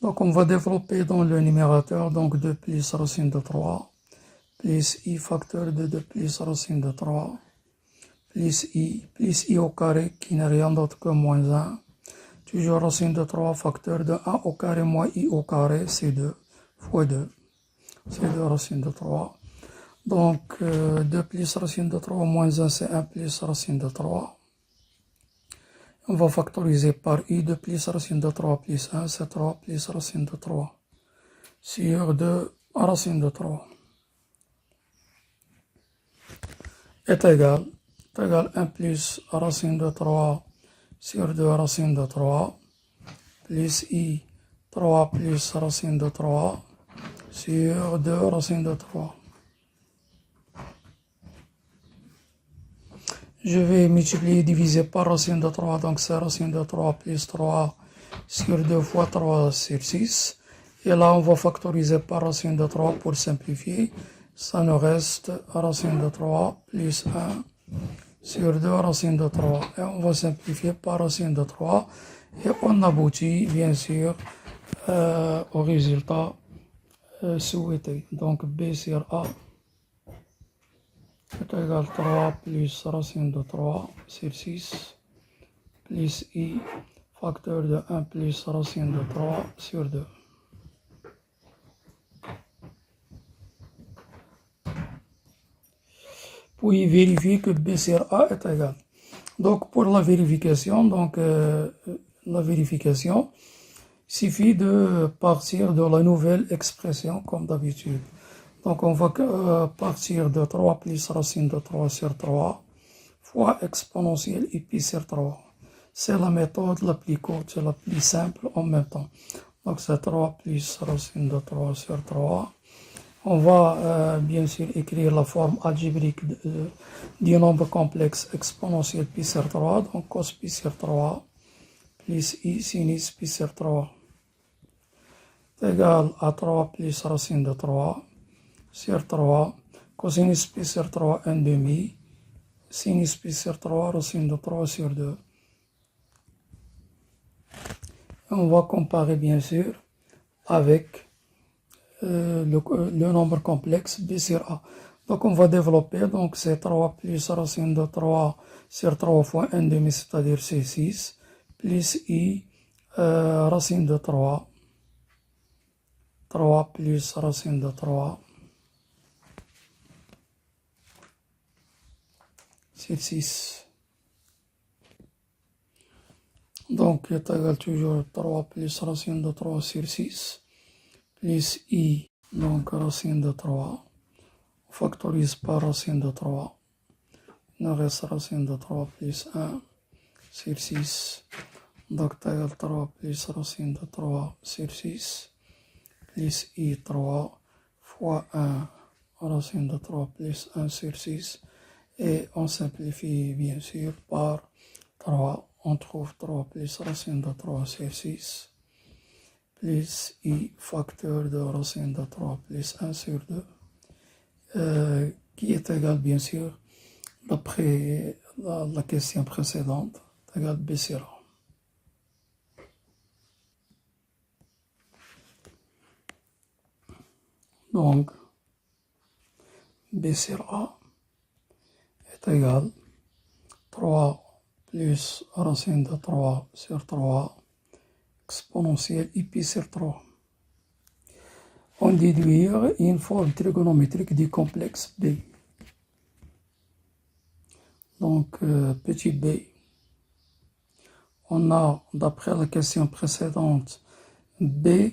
Donc on va développer dans le numérateur, donc 2 plus racine de 3 plus I facteur de 2 plus racine de 3 plus I au carré qui n'est rien d'autre que moins 1, toujours racine de 3 facteur de 1 au carré moins I au carré, c'est 2 fois 2, c'est 2 racine de 3. Donc, 2 plus racine de 3 moins 1, c'est 1 plus racine de 3. On va factoriser par i. 2 plus racine de 3 plus 1, c'est 3 plus racine de 3 sur 2 racine de 3 est égal 1 plus racine de 3 sur 2 racine de 3 plus i 3 plus racine de 3 sur 2 racine de 3. Je vais multiplier et diviser par racine de 3, donc c'est racine de 3 plus 3 sur 2 fois 3 sur 6. Et là, on va factoriser par racine de 3 pour simplifier. Ça nous reste racine de 3 plus 1 sur 2 racine de 3. Et on va simplifier par racine de 3. Et on aboutit, bien sûr, au résultat souhaité. Donc, B sur A est égal à 3 plus racine de 3 sur 6 plus I facteur de 1 plus racine de 3 sur 2. Puis vérifier que B sur A est égal. Donc pour la vérification, il suffit de partir de la nouvelle expression comme d'habitude. Donc on va partir de 3 plus racine de 3 sur 3 fois exponentielle et pi sur 3. C'est la méthode la plus courte, c'est la plus simple en même temps. Donc c'est 3 plus racine de 3 sur 3. On va bien sûr écrire la forme algébrique du nombre complexe exponentiel pi sur 3. Donc cos pi sur 3 plus i sinus pi sur 3 est égal à 3 plus racine de 3 sur 3, cosinus pi sur 3 1 demi, sinus pi sur 3 racine de 3 sur 2. On va comparer bien sûr avec le nombre complexe B sur A. Donc on va développer, donc c'est 3 plus racine de 3 sur 3 fois 1 demi, c'est-à-dire c'est 6, plus I racine de 3, 3 plus racine de 3, c'est 6. Donc est égal toujours 3 plus racine de 3 sur 6, plus I, donc racine de 3, on factorise par racine de 3, il nous reste racine de 3 plus 1 sur 6, donc est égal 3 plus racine de 3 sur 6, plus I 3 fois 1 racine de 3 plus 1 sur 6, et on simplifie bien sûr par 3, on trouve 3 plus racine de 3 sur 6, plus I facteur de racine de 3 plus 1 sur 2, qui est égal bien sûr, d'après la question précédente, est égal B sur A. Donc, B sur A est égal 3 plus racine de 3 sur 3 exponentielle I pi sur 3. On déduire une forme trigonométrique du complexe B. Donc, petit b, on a, d'après la question précédente, B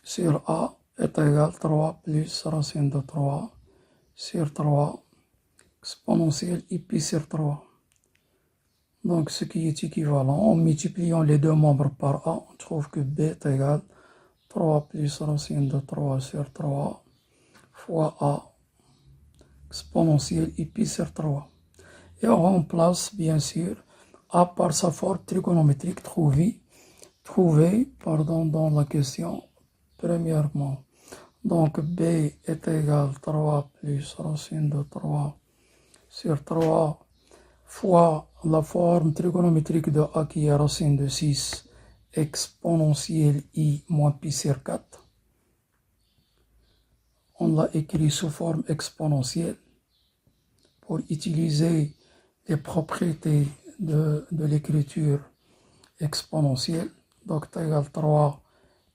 sur A est égal à 3 plus racine de 3 sur 3 exponentielle I pi sur 3. Donc, ce qui est équivalent, en multipliant les deux membres par A, on trouve que B est égal à 3 plus racine de 3 sur 3 fois A exponentielle I pi sur 3. Et on remplace, bien sûr, A par sa forme trigonométrique trouvée dans la question premièrement. Donc, B est égal à 3 plus racine de 3 sur 3 fois la forme trigonométrique de A qui est racine de 6 exponentielle I moins pi sur 4. On l'a écrit sous forme exponentielle pour utiliser les propriétés de l'écriture exponentielle. Donc, c'est égal à 3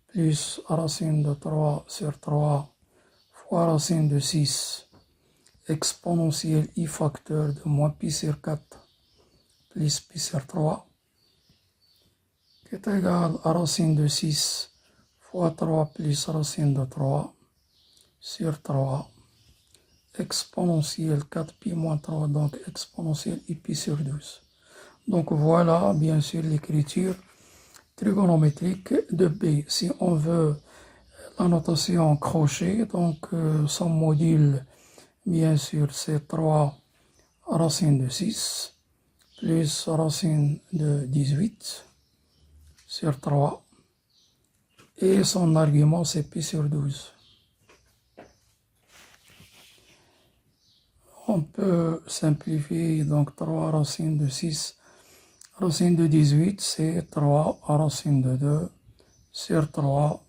plus racine de 3 sur 3 fois racine de 6 exponentielle I facteur de moins pi sur 4 plus pi sur 3 qui est égal à racine de 6 fois 3 plus racine de 3 sur 3 exponentielle 4 pi moins 3, donc exponentielle I pi sur 12. Donc voilà bien sûr l'écriture trigonométrique de B. Si on veut la notation crochet, donc son module, bien sûr, c'est 3 racine de 6 plus racine de 18 sur 3 et son argument c'est pi sur 12. On peut simplifier donc 3 racine de 6 racine de 18 c'est 3 racine de 2 sur 3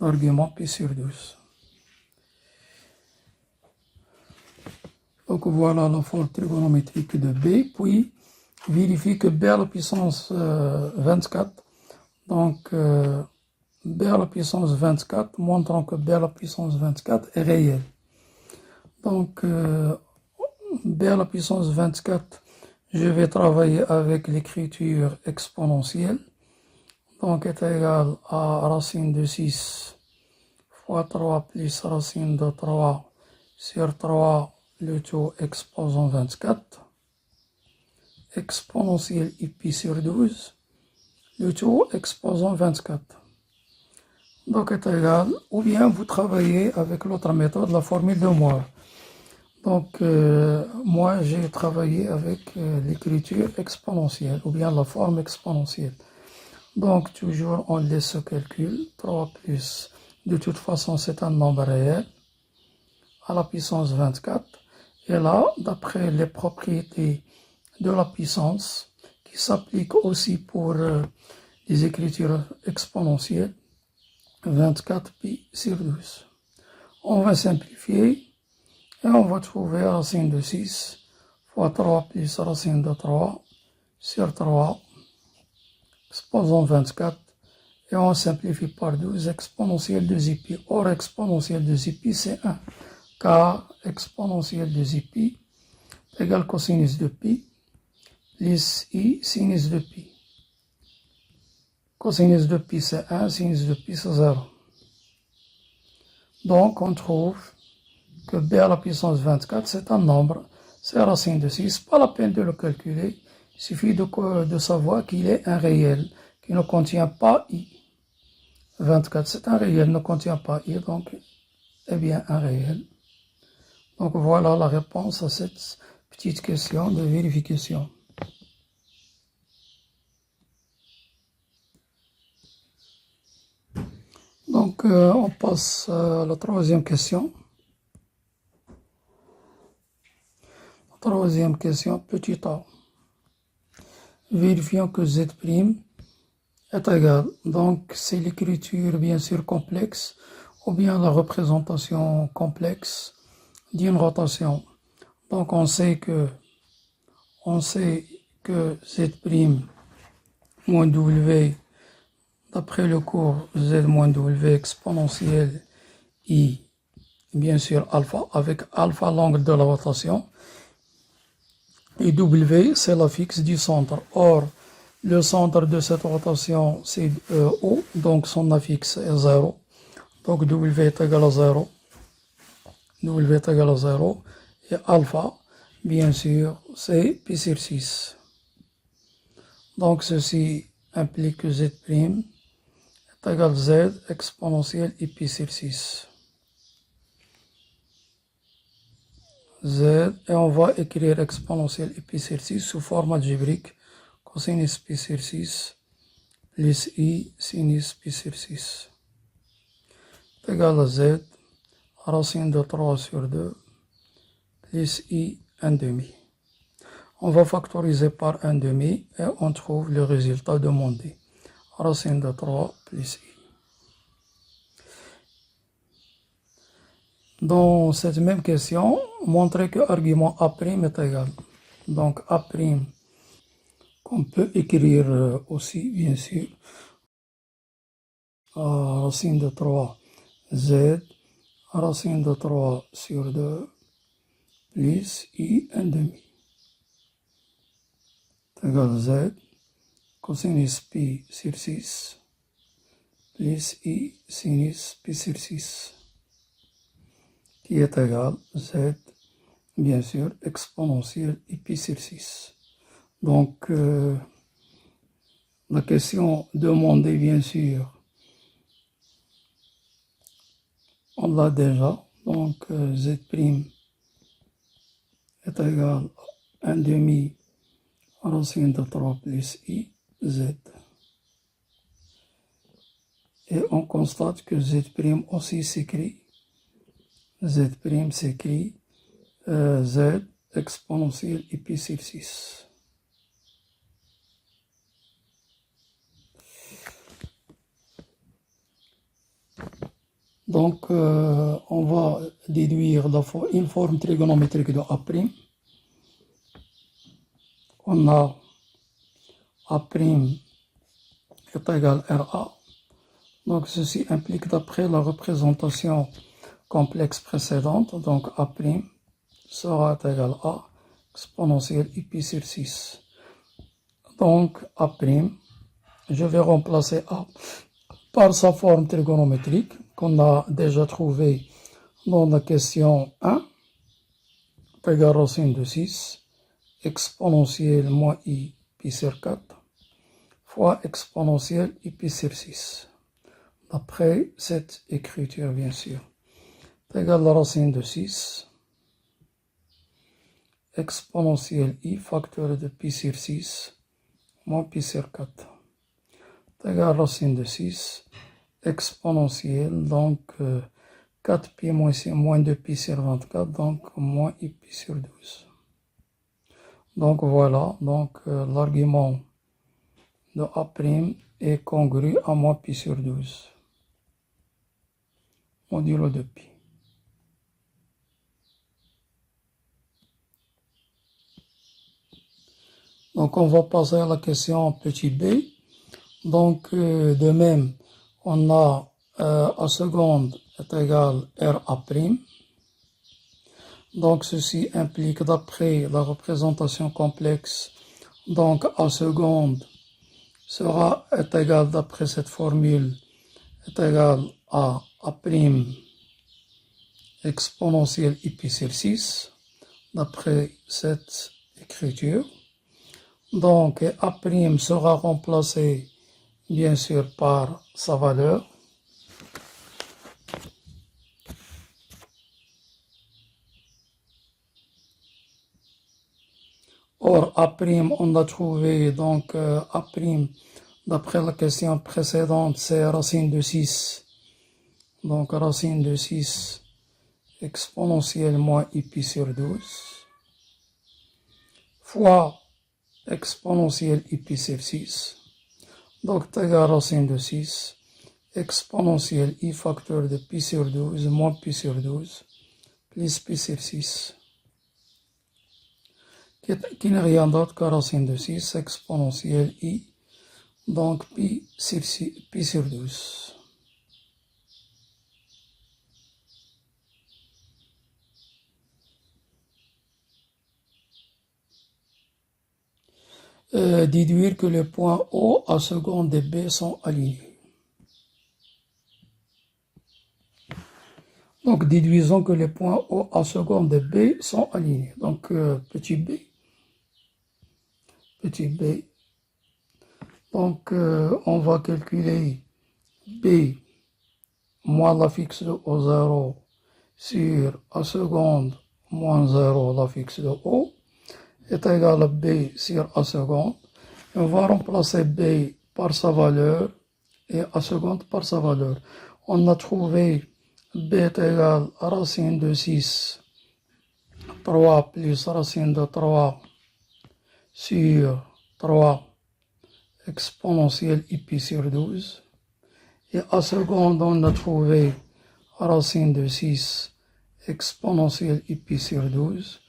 l'argument pi sur 12. Donc voilà la forme trigonométrique de B, puis vérifie que B à la puissance 24, donc B à la puissance 24, montrant que B à la puissance 24 est réel. Donc B à la puissance 24, je vais travailler avec l'écriture exponentielle, donc est égal à racine de 6 fois 3 plus racine de 3 sur 3 le tout exposant 24, exponentielle I pi sur 12, le tout exposant 24. Donc est égal, ou bien vous travaillez avec l'autre méthode, la formule de Moore. Donc moi j'ai travaillé avec l'écriture exponentielle, ou bien la forme exponentielle. Donc toujours on laisse ce calcul, 3 plus, de toute façon c'est un nombre réel, à la puissance 24. Et là, d'après les propriétés de la puissance, qui s'appliquent aussi pour les écritures exponentielles, 24 pi sur 12. On va simplifier et on va trouver racine de 6 fois 3 plus racine de 3 sur 3, exposant 24, et on simplifie par 12, exponentielle de pi. Or, exponentielle de pi, c'est 1. Car exponentielle de pi égale cosinus de pi plus I sinus de pi. Cosinus de pi c'est 1, sinus de pi c'est 0. Donc on trouve que B à la puissance 24 c'est un nombre, c'est racine de 6, pas la peine de le calculer, il suffit de savoir qu'il est un réel, qui ne contient pas I. 24 c'est un réel, ne contient pas I, donc est bien un réel. Donc voilà la réponse à cette petite question de vérification. Donc on passe à la troisième question. La troisième question, petit a. Vérifions que z' est égal. Donc c'est l'écriture bien sûr complexe ou bien la représentation complexe d'une rotation. Donc on sait que z' moins w, d'après le cours, z moins w exponentielle i, bien sûr alpha, avec alpha l'angle de la rotation, et w c'est la fixe du centre. Or, le centre de cette rotation c'est O, donc son affixe est 0. Donc w est égal à 0. W est égal à 0. Et alpha, bien sûr, c'est pi sur 6. Donc ceci implique que z' est égal à z exponentielle i pi sur 6. Z, et on va écrire exponentielle i pi sur 6 sous forme algébrique, cosinus pi sur 6 plus i sinus pi sur 6 égal à z racine de 3 sur 2 plus i 1 demi. On va factoriser par 1 demi et on trouve le résultat demandé. Racine de 3 plus i. Dans cette même question, montrer que argument A' est égal. Donc A', qu'on peut écrire aussi, bien sûr, racine de 3 z, racine de 3 sur 2, plus I 1 demi. C'est égal Z cosinus pi sur 6 plus I sinus pi sur 6 qui est égal Z, bien sûr, exponentielle I pi sur 6. Donc, la question demandée, bien sûr, on l'a déjà. Donc, Z' est égal à 1 demi racine de 3 plus I, Z. Et on constate que Z' aussi s'écrit. Z' s'écrit Z exponentielle I pi sur 6. Donc, on va déduire une forme trigonométrique de A'. On a A' est égal à RA. Donc, ceci implique, d'après la représentation complexe précédente, donc A' sera égal à exponentielle I pi sur 6. Donc, A', je vais remplacer A par sa forme trigonométrique qu'on a déjà trouvée dans la question 1, égal racine de 6, exponentielle moins I pi sur 4, fois exponentielle I pi sur 6. D'après cette écriture, bien sûr. Égal la racine de 6, exponentielle I facteur de pi sur 6, moins pi sur 4. Égal racine de 6, exponentielle, donc 4pi moins 2pi sur 24, donc moins I pi sur 12. Donc voilà, donc l'argument de A' est congru à moins pi sur 12, modulo de pi. Donc on va passer à la question petit b. Donc de même, on a A seconde est égal RA'. Donc ceci implique, d'après la représentation complexe, donc A seconde est égal, d'après cette formule, est égal à A' exponentielle I pi sur 6, d'après cette écriture. Donc A' sera remplacé, bien sûr, par sa valeur. Or, A', on a trouvé, donc A', d'après la question précédente, c'est racine de 6. Donc, racine de 6 exponentielle moins I pi sur 12, fois exponentielle I pi sur 6. Donc, égal racine de 6, exponentielle I facteur de pi sur 12, moins pi sur 12, plus pi sur 6. Qui n'est rien d'autre que racine de 6 exponentielle I, donc pi sur 12. Déduire que les points O, A seconde et B sont alignés. Donc déduisons que les points O, A seconde et B sont alignés. Donc petit b. Donc on va calculer B moins l'affixe de O0 sur A seconde moins 0 l'affixe de O est égal à B sur A seconde. Et on va remplacer B par sa valeur et A seconde par sa valeur. On a trouvé B est égal à racine de 6, 3 plus racine de 3 sur 3 exponentielle I pi sur 12. Et A seconde, on a trouvé racine de 6 exponentielle I pi sur 12.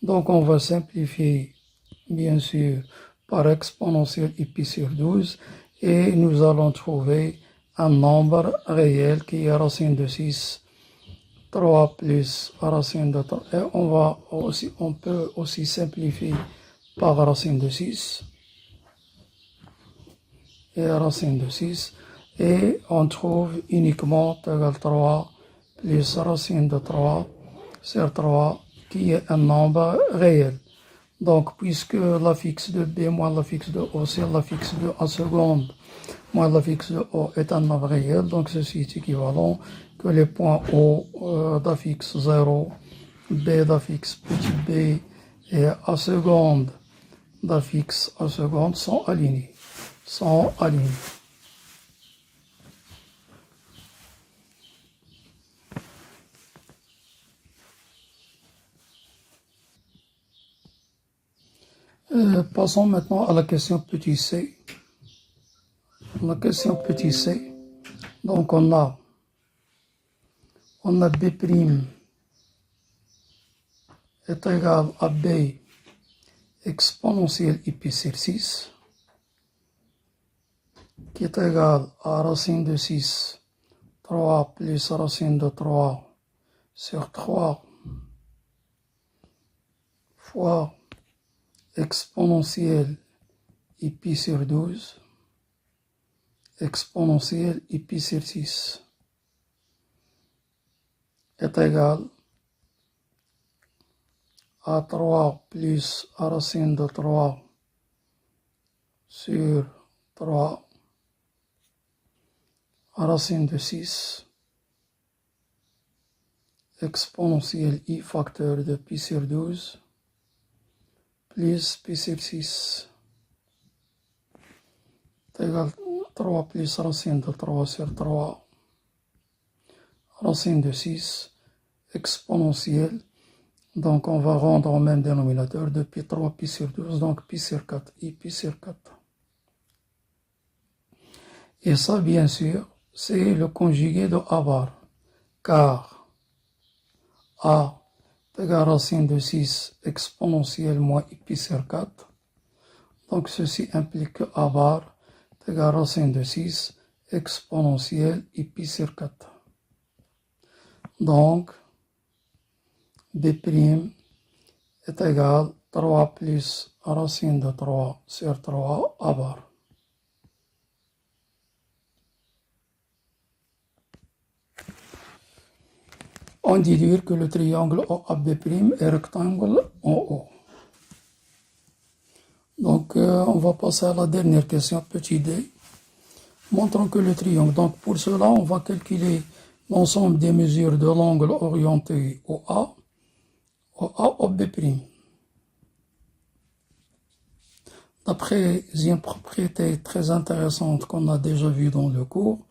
Donc on va simplifier, bien sûr, par exponentielle I pi sur 12. Et nous allons trouver un nombre réel qui est racine de 6, 3 plus racine de 3. Et on peut aussi simplifier par racine de 6. Et racine de 6. Et on trouve uniquement t égale 3 plus racine de 3 sur 3 qui est un nombre réel. Donc, puisque l'affixe de B moins l'affixe de O, c'est l'affixe de A seconde moins l'affixe de O est un nombre réel, donc ceci est équivalent que les points O d'affixe 0, B d'affixe petit b et A seconde d'affixe A seconde sont alignés. Passons maintenant à la question petit c. La question petit c, donc on a B' est égal à B exponentielle pi sur 6, qui est égal à racine de 6, 3 plus racine de 3 sur 3 fois exponentielle pi sur 12, exponentielle pi sur 6 est égal à 3 plus racine de 3 sur 3 racine de 6 exponentielle i facteur de pi sur 12 plus pi sur 6 est égal à 3 plus racine de 3 sur 3 racine de 6 exponentielle. Donc on va rendre au même dénominateur de pi 3 pi sur 12, donc pi sur 4, i pi sur 4. Et ça, bien sûr, c'est le conjugué de A bar, car A est égal à racine de 6 exponentielle moins i pi sur 4. Donc ceci implique que A bar est égal à racine de 6 exponentielle i pi sur 4. Donc B' est égal à 3 plus racine de 3 sur 3 A bar. On dit dire que le triangle OAB' est rectangle en O. Donc, on va passer à la dernière question, petit d. Montrons que le triangle. Donc, pour cela, on va calculer l'ensemble des mesures de l'angle orienté OA, OB'. D'après une propriété très intéressante qu'on a déjà vue dans le cours,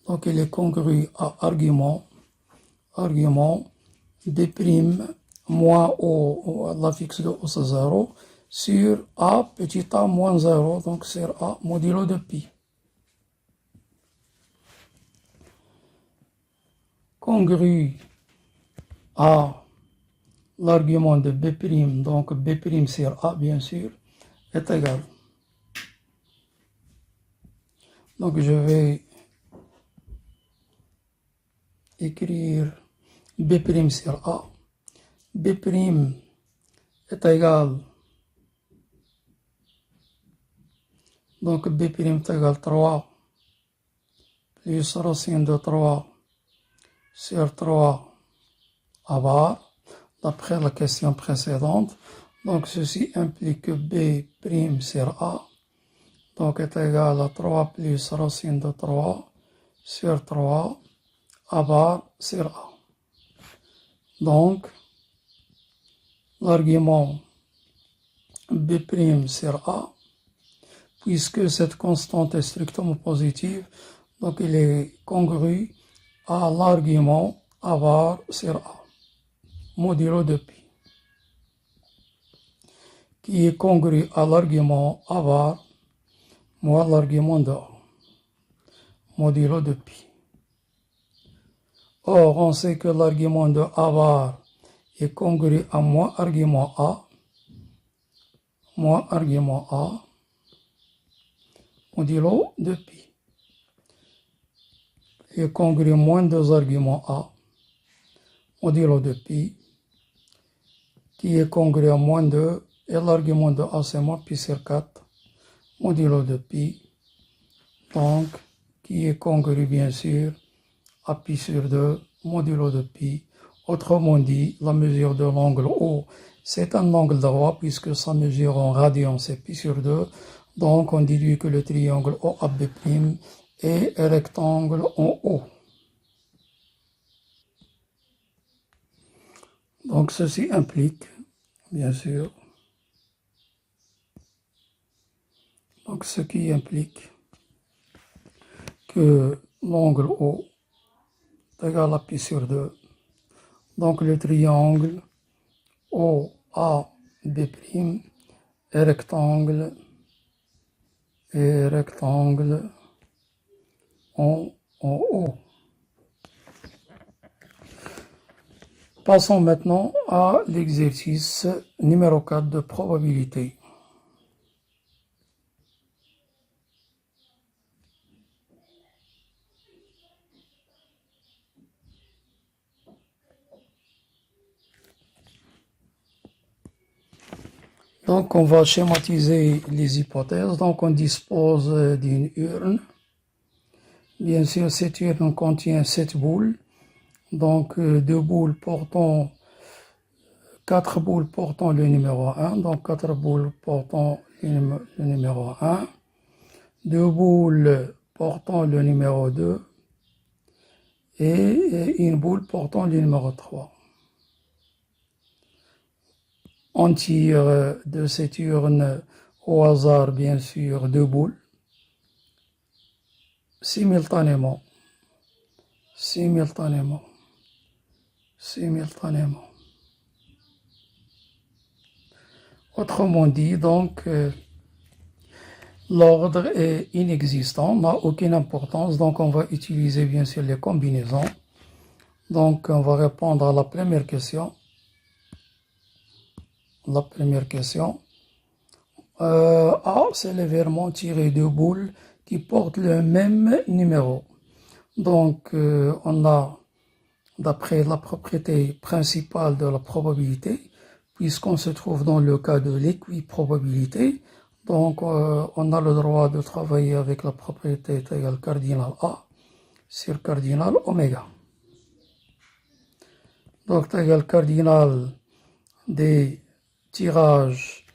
donc il est congru à argument B' moins O, l'affixe de O c'est 0, sur A petit a moins 0, donc sur A modulo de pi. Congru à l'argument de B', donc B' sur A bien sûr, est égal. Donc je vais écrire B' sur A. B' est égal, donc B' est égal 3 plus racine de 3 sur 3 A bar, d'après la question précédente. Donc ceci implique que B' sur A donc est égal à 3 plus racine de 3 sur 3 A bar sur A. Donc, l'argument B' sur A, puisque cette constante est strictement positive, donc il est congru à l'argument A bar sur A, modulo de pi, qui est congru à l'argument A bar moins l'argument de A, modulo de pi. Or, on sait que l'argument de A bar est congru à moins argument A, modulo de pi. Est congru moins deux arguments A, modulo de pi, qui est congruent à moins 2, et l'argument de A c'est moins pi sur 4, modulo de pi, donc qui est congru bien sûr à pi sur 2, modulo de pi. Autrement dit, la mesure de l'angle O, c'est un angle droit puisque sa mesure en radian c'est pi sur 2, donc on déduit que le triangle OAB' est rectangle en O. Donc ceci implique, bien sûr, donc ce qui implique que l'angle O est égal à pi sur 2. Donc le triangle OAB' est rectangle en O. Passons maintenant à l'exercice numéro 4 de probabilité. Donc on va schématiser les hypothèses. Donc on dispose d'une urne. Bien sûr, cette urne contient 7 boules. Donc 4 boules portant le numéro 1. Donc 4 boules portant le numéro 1. 2 boules portant le numéro 2. Et une boule portant le numéro 3. On tire de cette urne au hasard, bien sûr, 2 boules, simultanément. Autrement dit, donc, l'ordre est inexistant, n'a aucune importance, donc on va utiliser bien sûr les combinaisons. Donc on va répondre à la première question. A, c'est légèrement tiré 2 boules qui portent le même numéro. Donc, on a, d'après la propriété principale de la probabilité, puisqu'on se trouve dans le cas de l'équiprobabilité, donc on a le droit de travailler avec la propriété égale cardinal A sur cardinal oméga. Donc, égale cardinal des tirages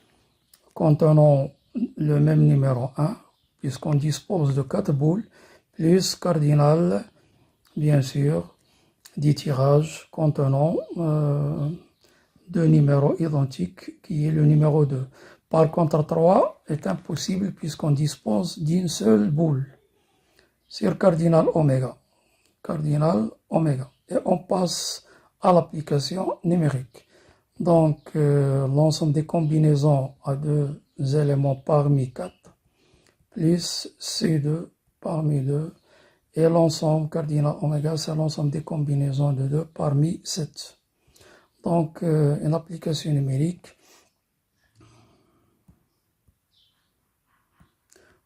contenant le même numéro 1, puisqu'on dispose de 4 boules, plus cardinal, bien sûr, des tirages contenant 2 numéros identiques, qui est le numéro 2. Par contre, 3 est impossible puisqu'on dispose d'une seule boule sur cardinal oméga. Et on passe à l'application numérique. Donc, l'ensemble des combinaisons à 2 éléments parmi 4, plus C2 parmi 2, et l'ensemble cardinal oméga, c'est l'ensemble des combinaisons de 2 parmi 7. Donc, une application numérique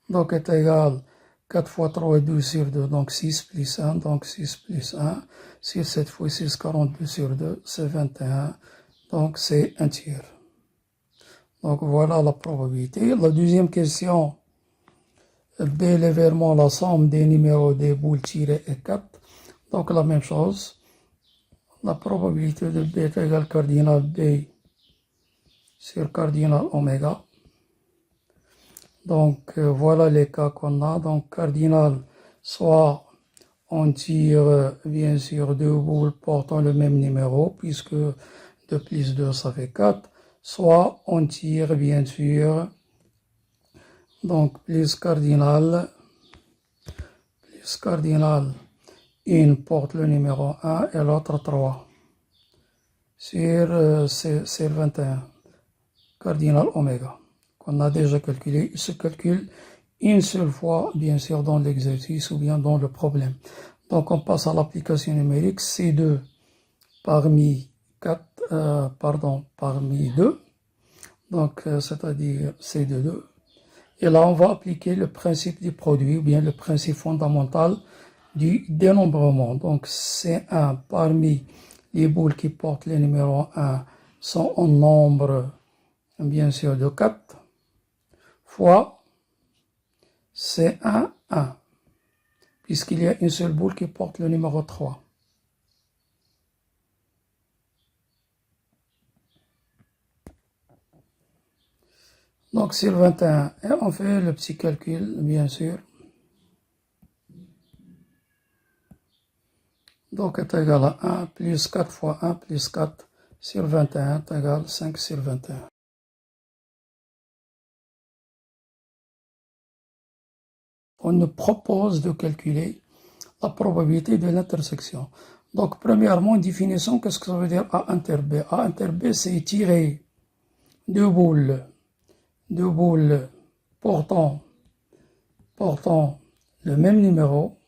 donc est égale 4 fois 3 est 12 sur 2, donc 6 plus 1, donc 6 plus 1, 6, 7 fois 6, 42 sur 2, c'est 21, donc c'est un tiers. Donc voilà la probabilité. La deuxième question, B légèrement la somme des numéros des boules tirées est 4, donc la même chose. La probabilité de B est égale cardinal B sur cardinal oméga. Donc voilà les cas qu'on a. Donc cardinal, soit on tire bien sûr 2 boules portant le même numéro, puisque 2 plus 2 ça fait 4, soit on tire bien sûr donc plus cardinal, une porte le numéro 1 et l'autre 3 sur 21, cardinal oméga, qu'on a déjà calculé. Il se calcule une seule fois, bien sûr, dans l'exercice ou bien dans le problème. Donc on passe à l'application numérique, C2 parmi 2, donc c'est-à-dire C de 2. Et là, on va appliquer le principe du produit, ou bien le principe fondamental du dénombrement. Donc, C1 parmi les boules qui portent le numéro 1 sont en nombre, bien sûr, de 4 fois C1, 1, puisqu'il y a une seule boule qui porte le numéro 3. Donc sur 21, et on fait le petit calcul, bien sûr. Donc est égal à 1 plus 4 fois 1 plus 4 sur 21 est égal à 5 sur 21. On nous propose de calculer la probabilité de l'intersection. Donc premièrement, définition, qu'est-ce que ça veut dire A inter B? A inter B, c'est tirer deux boules portant le même numéro,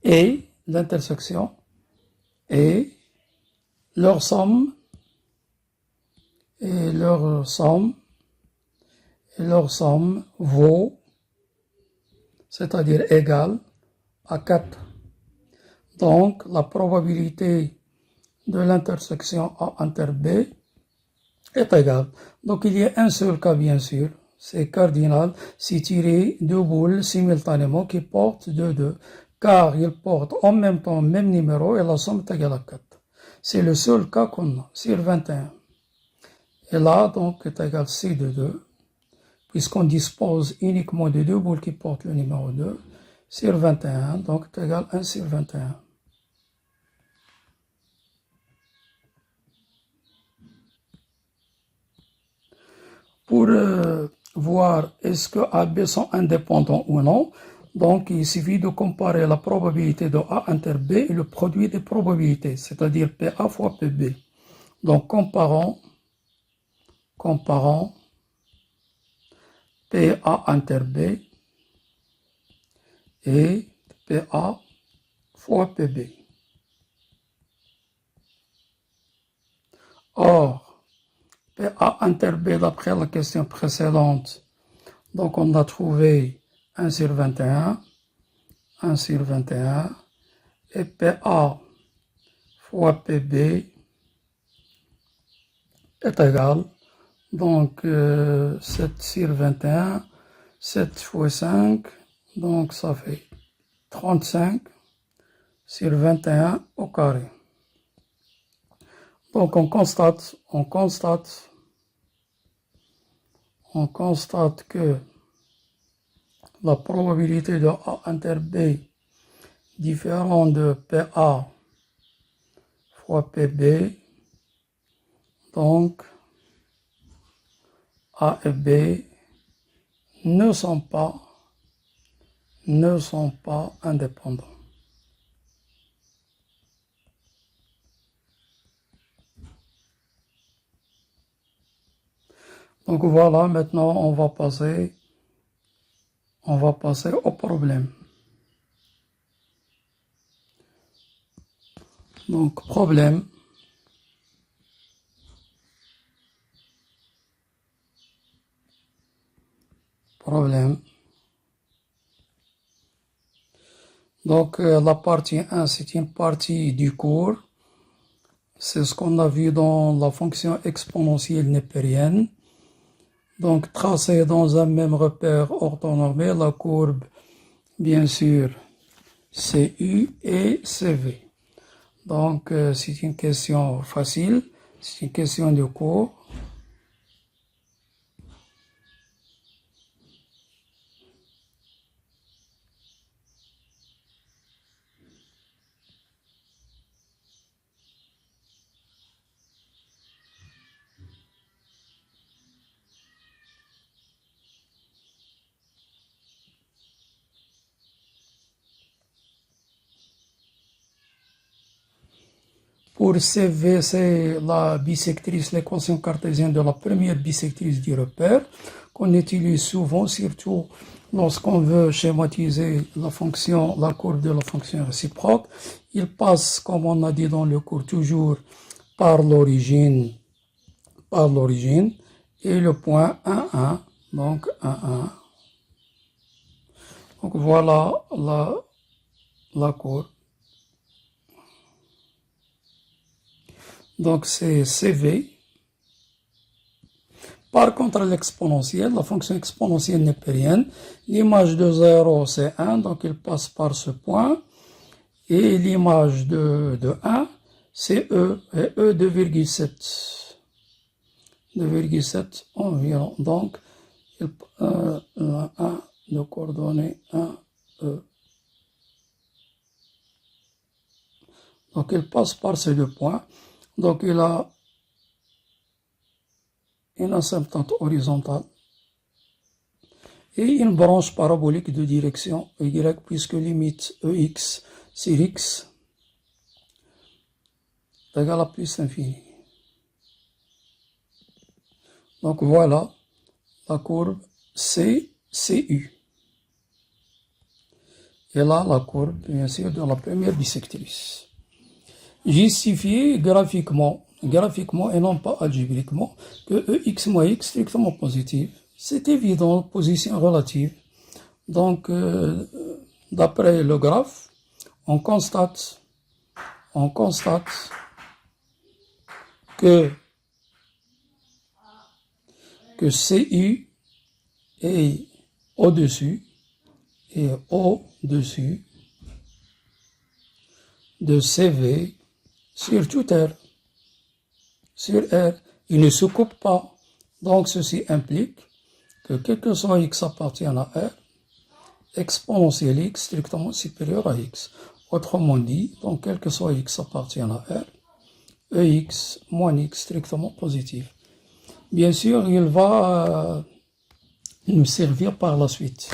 et l'intersection et leur somme vaut, c'est-à-dire égale à 4. Donc la probabilité de l'intersection A inter B est égale. Donc il y a un seul cas, bien sûr, c'est cardinal, c'est tirer deux boules simultanément qui portent 2, car ils portent en même temps le même numéro et la somme est égale à 4. C'est le seul cas qu'on a sur 21. Et là, donc, est égal C de 2, puisqu'on dispose uniquement de deux boules qui portent le numéro 2 sur 21, donc est égal à 1 sur 21. Pour voir est-ce que A et B sont indépendants ou non, donc il suffit de comparer la probabilité de A inter B et le produit des probabilités, c'est-à-dire PA fois PB. Donc comparons PA inter B et PA fois PB. Or, PA inter B d'après la question précédente, donc on a trouvé 1 sur 21, et PA fois PB est égal, donc 7 sur 21, 7 fois 5, donc ça fait 35 sur 21 au carré. Donc on constate que la probabilité de A inter B différent de PA fois PB, donc A et B ne sont pas indépendants. Donc voilà, maintenant on va passer au problème. Donc problème. Donc la partie 1, c'est une partie du cours. C'est ce qu'on a vu dans la fonction exponentielle népérienne. Donc tracer dans un même repère orthonormé la courbe, bien sûr, CU et CV. Donc c'est une question facile, c'est une question de cours. Pour CV, c'est la bisectrice, l'équation cartésienne de la première bisectrice du repère, qu'on utilise souvent, surtout lorsqu'on veut schématiser la courbe de la fonction réciproque. Il passe, comme on a dit dans le cours, toujours par l'origine, et le point 1, 1, donc 1, 1. Donc Donc voilà la courbe. Donc c'est CV. Par contre, l'exponentielle, la fonction exponentielle nepérienne, l'image de 0 c'est 1, donc il passe par ce point. Et l'image de 1, c'est E, et E 2,7. 2,7 environ. Donc, 1 de coordonnées 1, E. Donc, il passe par ces deux points. Donc, il a une asymptote horizontale et une branche parabolique de direction Y, puisque limite EX sur X est égale à plus l'infini. Donc, voilà la courbe CU. Et là, la courbe, bien sûr, de la première bisectrice. Justifier graphiquement et non pas algébriquement, que EX moins X strictement positive. C'est évident, position relative. Donc, d'après le graphe, on constate que CU est au-dessus de CV sur tout R. Sur R, il ne se coupe pas. Donc, ceci implique que quel que soit X appartienne à R, exponentielle X strictement supérieure à X. Autrement dit, donc quel que soit X appartienne à R, EX moins X strictement positif. Bien sûr, il va nous servir par la suite.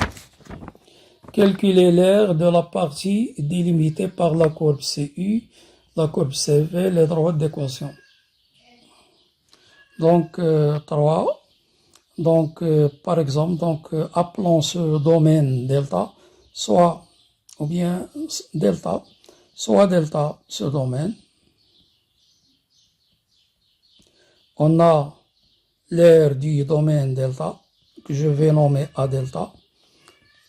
Calculer l'aire de la partie délimitée par la courbe CU, la courbe CV, les droites d'équation. Donc, 3. Donc, par exemple, appelons ce domaine delta, soit delta ce domaine. On a l'aire du domaine delta, que je vais nommer A delta,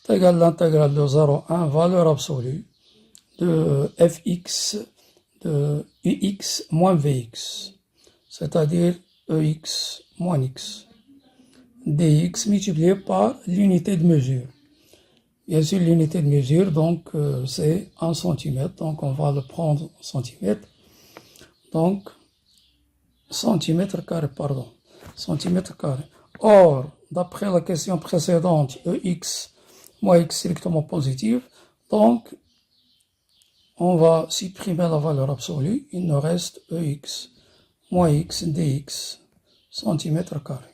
est égal à l'intégrale de 0 à 1, valeur absolue de fx de ux moins vx, c'est-à-dire ex moins x, dx multiplié par l'unité de mesure. Bien sûr, l'unité de mesure, donc, c'est 1 cm, donc on va le prendre en centimètres. Donc, centimètre carré. Or, d'après la question précédente, ex moins x strictement positive, donc, on va supprimer la valeur absolue, il nous reste ex moins x dx centimètre carré.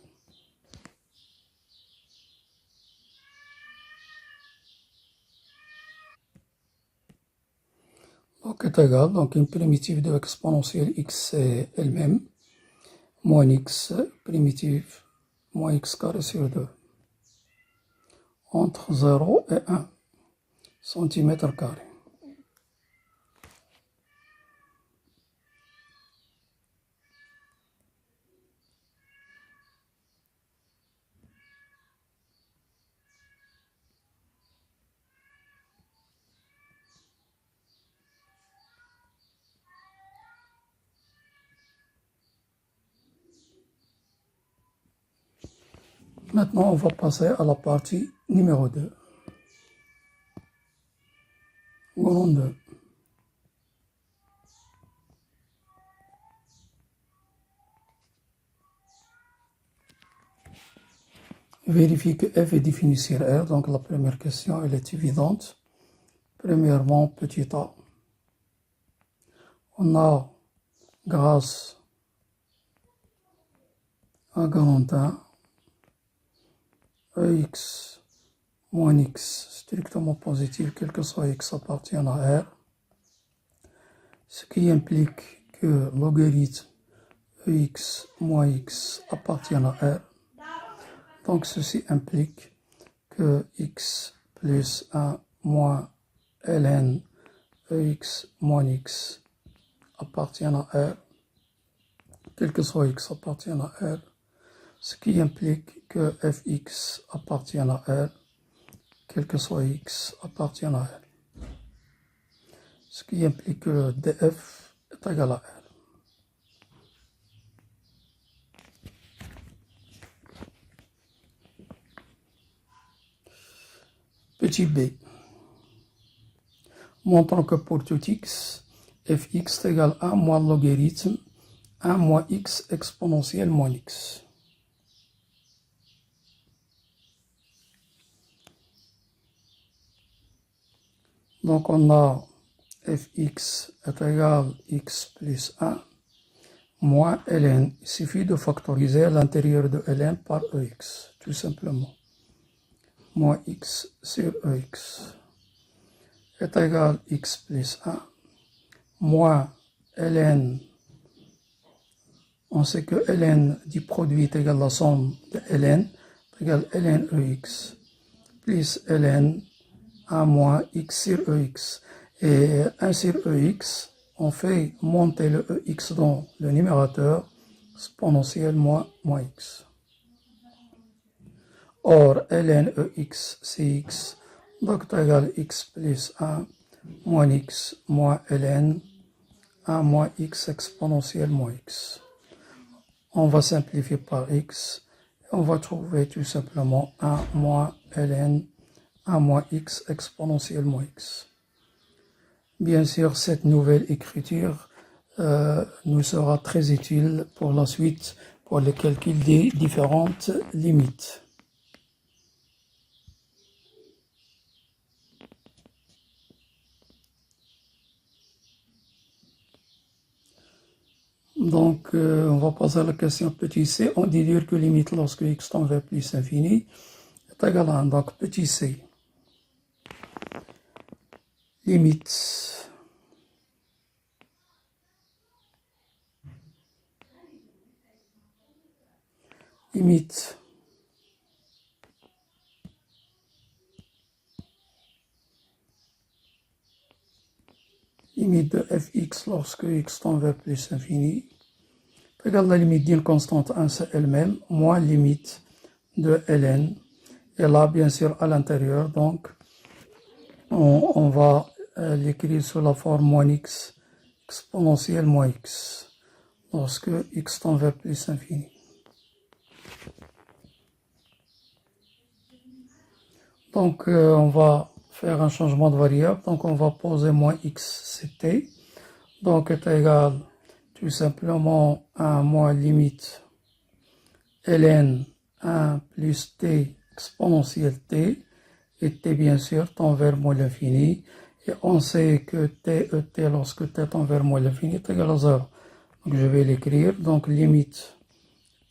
Donc est égal, donc une primitive de exponentielle x c'est elle-même, moins x, primitive, moins x carré sur 2, entre 0 et 1 centimètre carré. Maintenant, on va passer à la partie numéro 2. Grand 2. Vérifie que f est défini sur R. Donc la première question, elle est évidente. Premièrement, petit a. On a, grâce à grand 1, ex moins x strictement positif, quel que soit x appartienne à R, ce qui implique que logarithme ex moins x appartient à R. Donc ceci implique que x plus 1 moins ln ex moins x appartient à R, quel que soit x appartient à R, ce qui implique que fx appartient à R, quel que soit x, appartient à L. Ce qui implique que le df est égal à L. Petit b. Montrons que pour tout x, fx est égal à 1 moins le logarithme 1 moins x exponentielle moins x. Donc on a fx est égal à x plus 1 moins ln. Il suffit de factoriser à l'intérieur de ln par ex, tout simplement. Moins x sur ex est égal à x plus 1 moins ln. On sait que ln du produit est égal à la somme de ln, est égal à ln ex plus ln 1 moins x sur ex. Et 1 sur ex, on fait monter le ex dans le numérateur, exponentielle moins x. Or, ln ex, c'est x, donc c'est égal à x plus 1 moins x moins ln 1 moins x exponentielle moins x. On va simplifier par x, et on va trouver tout simplement 1 moins ln 1 moins x exponentielle moins x. Bien sûr, cette nouvelle écriture nous sera très utile pour la suite, pour le calcul des différentes limites. Donc, on va passer à la question petit c. On dit dire que limite lorsque x tend vers plus infini est égal à 1. Donc, petit c. Limite de fx lorsque x tend vers plus infini est égal à la limite d'une constante 1 c'est elle-même moins limite de ln. Et là, bien sûr, à l'intérieur, donc, on va l'écrire sous la forme moins x exponentielle moins x lorsque x tend vers plus infini. Donc, on va faire un changement de variable. Donc, on va poser moins x, c'est t. Donc, est égal tout simplement à moins limite ln 1 plus t exponentielle t. Et t, bien sûr, tend vers moins l'infini. Et on sait que t et t, lorsque t tend vers moins l'infini, est égal à 0. Donc, je vais l'écrire. Donc, limite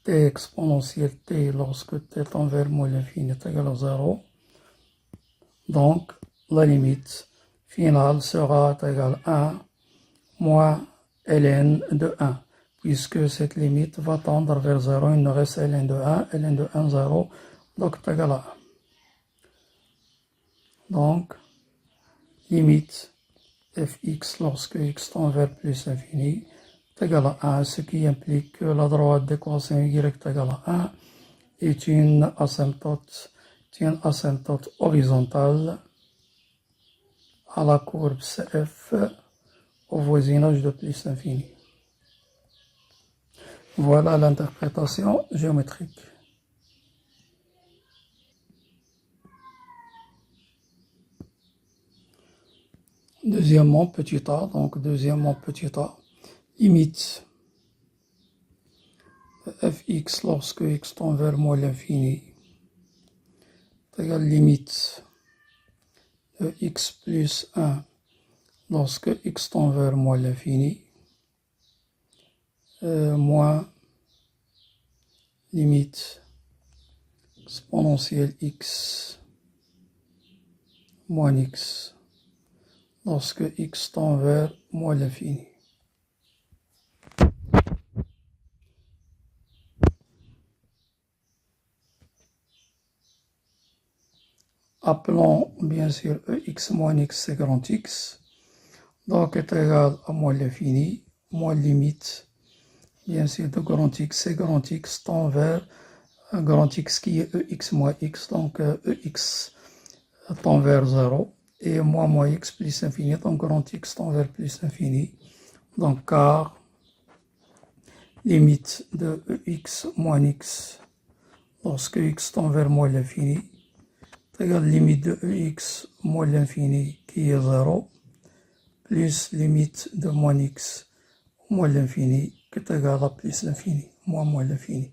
t exponentielle t lorsque t tend vers moins l'infini est égal à 0. Donc, la limite finale sera égale à 1 moins ln de 1. Puisque cette limite va tendre vers 0, il nous reste ln de 1, ln de 1, 0. Donc, c'est égal à 1. Donc, limite fx lorsque x tend vers plus infini est égal à 1, ce qui implique que la droite d'équation y est égale à 1 est une asymptote horizontale à la courbe CF au voisinage de plus infini. Voilà l'interprétation géométrique. Deuxièmement, petit a, donc deuxièmement, petit a, limite fx lorsque x tend vers moins l'infini est égal à limite de x plus 1 lorsque x tend vers moins l'infini moins limite exponentielle x moins x lorsque x tend vers moins l'infini. Appelons bien sûr ex moins x c'est grand X, donc est égal à moins l'infini, moins limite, bien sûr de grand X, c'est grand X tend vers grand X qui est ex moins x, donc ex tend vers 0. Et moins x plus l'infini, donc grand x tend vers plus l'infini. Donc car limite de ex moins x lorsque x tend vers moins l'infini est égal à limite de ex moins l'infini qui est 0 plus limite de moins x moins l'infini qui est égal à plus l'infini, moins l'infini.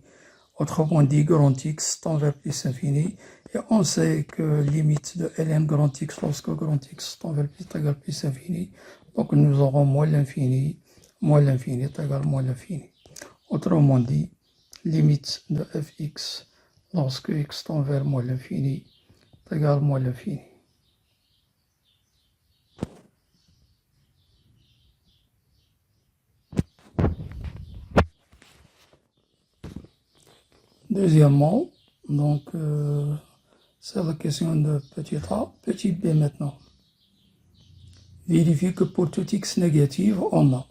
Autrement dit, grand x tend vers plus l'infini. Et on sait que limite de ln grand x lorsque grand x tend vers plus est égal à plus l'infini. Donc nous aurons moins l'infini est égal à moins l'infini. Autrement dit, limite de fx lorsque x tend vers moins l'infini est égal à moins l'infini. Deuxièmement, donc c'est la question de petit a, petit b maintenant. Vérifiez que pour tout x négatif, on a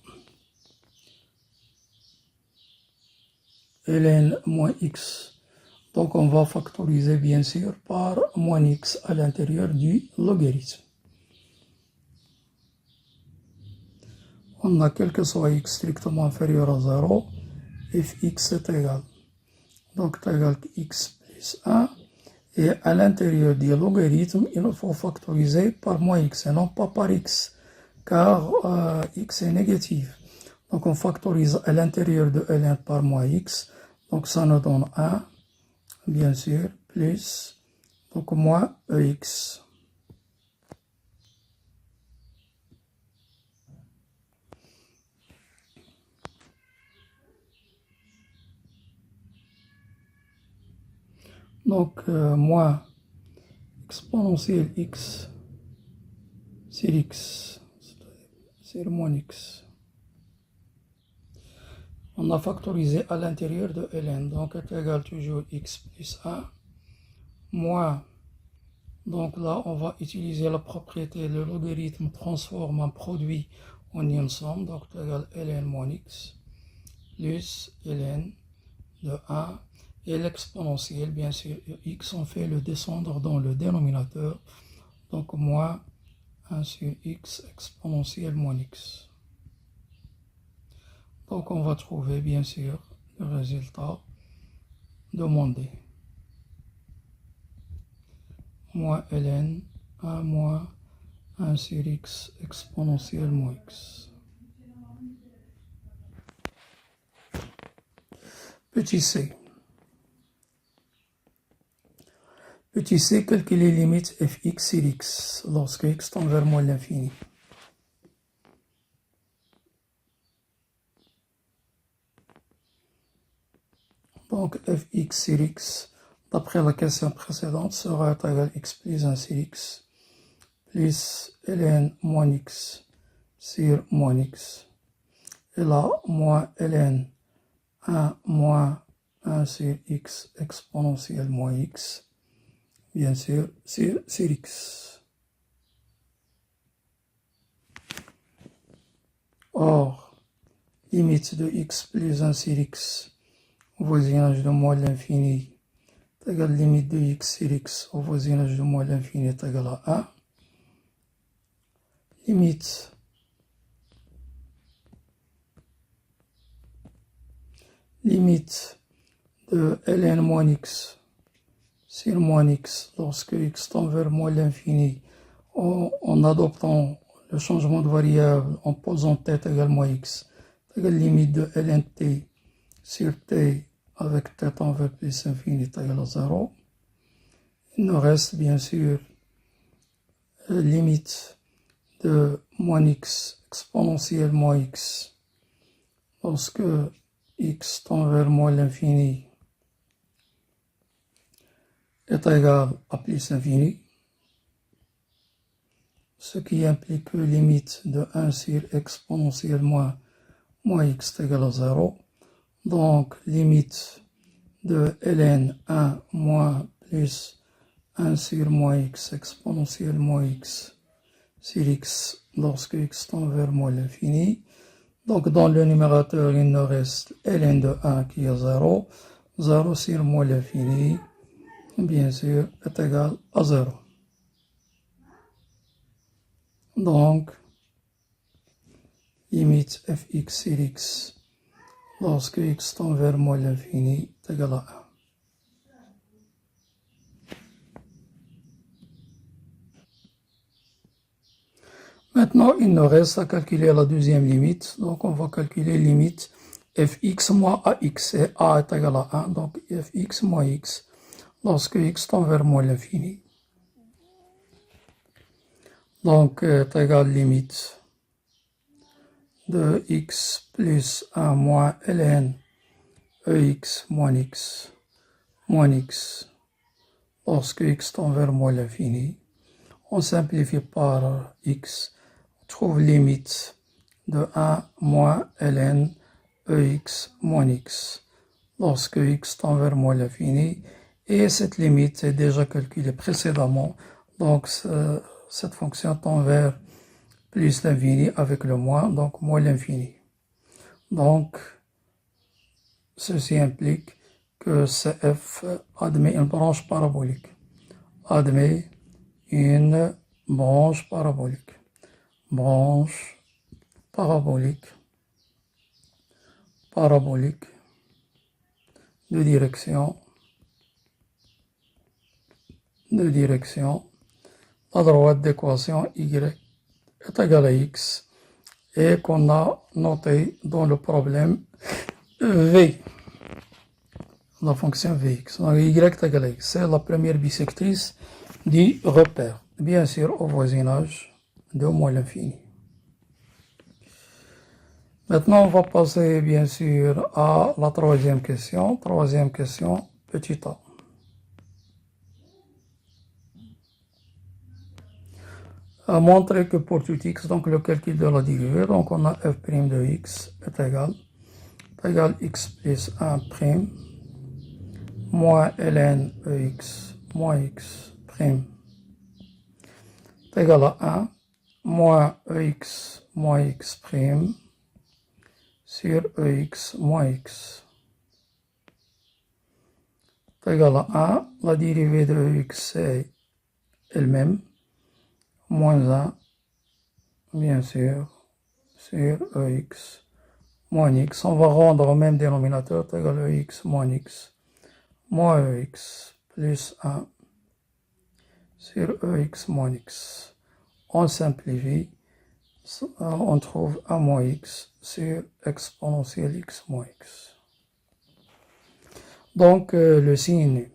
ln moins x. Donc on va factoriser bien sûr par moins x à l'intérieur du logarithme. On a quel que soit x strictement inférieur à 0, fx est égal. Donc c'est égal à x plus 1. Et à l'intérieur du logarithme, il nous faut factoriser par moins x et non pas par x, car x est négatif. Donc on factorise à l'intérieur de ln par moins x, donc ça nous donne 1, bien sûr, plus, donc moins ex. Donc moins exponentielle x sur x, c'est moins x. On a factorisé à l'intérieur de ln, donc est égal toujours x plus 1, moins, donc là on va utiliser la propriété, le logarithme transforme un produit en une somme, donc est égal ln moins x, plus ln de 1, et l'exponentielle, bien sûr, x on fait le descendre dans le dénominateur, donc moins 1 sur x exponentielle moins x. Donc on va trouver bien sûr le résultat demandé. Moins ln 1 moins 1 sur x exponentielle moins x. Petit c. Petit c, calculer les limites fx sur x lorsque x tend vers moins l'infini. Donc fx sur x, d'après la question précédente, sera égal à x plus 1 sur x, plus ln moins x sur moins x. Et là, moins ln 1 moins 1 sur x exponentielle moins x, bien sûr, sur x. Or, limite de x plus 1 sur x au voisinage de moins l'infini est égal à limite de x sur x au voisinage de moins l'infini est égal à 1. Limite de ln moins x sur moins x lorsque x tend vers moins l'infini en adoptant le changement de variable en posant t égale moins x est égal à limite de ln t sur t avec t tend vers plus l'infini est égal à 0. Il nous reste bien sûr limite de moins x exponentielle moins x lorsque x tend vers moins l'infini est égal à plus l'infini, ce qui implique que limite de 1 sur exponentielle moins x est égal à 0. Donc limite de ln 1 moins plus 1 sur moins x exponentielle moins x sur x lorsque x tend vers moins l'infini. Donc dans le numérateur, il nous reste ln de 1 qui est 0, 0 sur moins l'infini, bien sûr, est égal à 0. Donc, limite fx sur x lorsque x tend vers moins l'infini est égal à 1. Maintenant, il nous reste à calculer la deuxième limite. Donc, on va calculer limite fx moins ax. Et a est égal à 1. Donc, fx moins x lorsque x tend vers moins l'infini. Donc, est égal limite de x plus 1 moins ln ex moins x lorsque x tend vers moins l'infini. On simplifie par x. On trouve limite de 1 moins ln ex moins x lorsque x tend vers moins l'infini. Et cette limite est déjà calculée précédemment. Donc, cette fonction tend vers plus l'infini avec le moins, donc moins l'infini. Donc, ceci implique que CF admet une branche parabolique. Admet une branche parabolique. Branche parabolique. Parabolique de direction. La droite d'équation y est égale à x et qu'on a noté dans le problème v, la fonction vx. Donc y est égal à x, c'est la première bisectrice du repère, bien sûr au voisinage de moins l'infini. Maintenant, on va passer bien sûr à la troisième question. Troisième question, petit a. À montrer que pour tout x, donc le calcul de la dérivée, donc on a f' de x est égal x plus 1' moins ln ex moins x' est égal à 1 moins ex moins x' sur ex moins x est égal à 1. La dérivée de x c'est elle-même, moins 1, bien sûr, sur ex moins x. On va rendre au même dénominateur, est égal à ex moins x plus 1 sur ex moins x. On simplifie, on trouve 1 moins x sur exponentielle x moins x. Donc, le signe.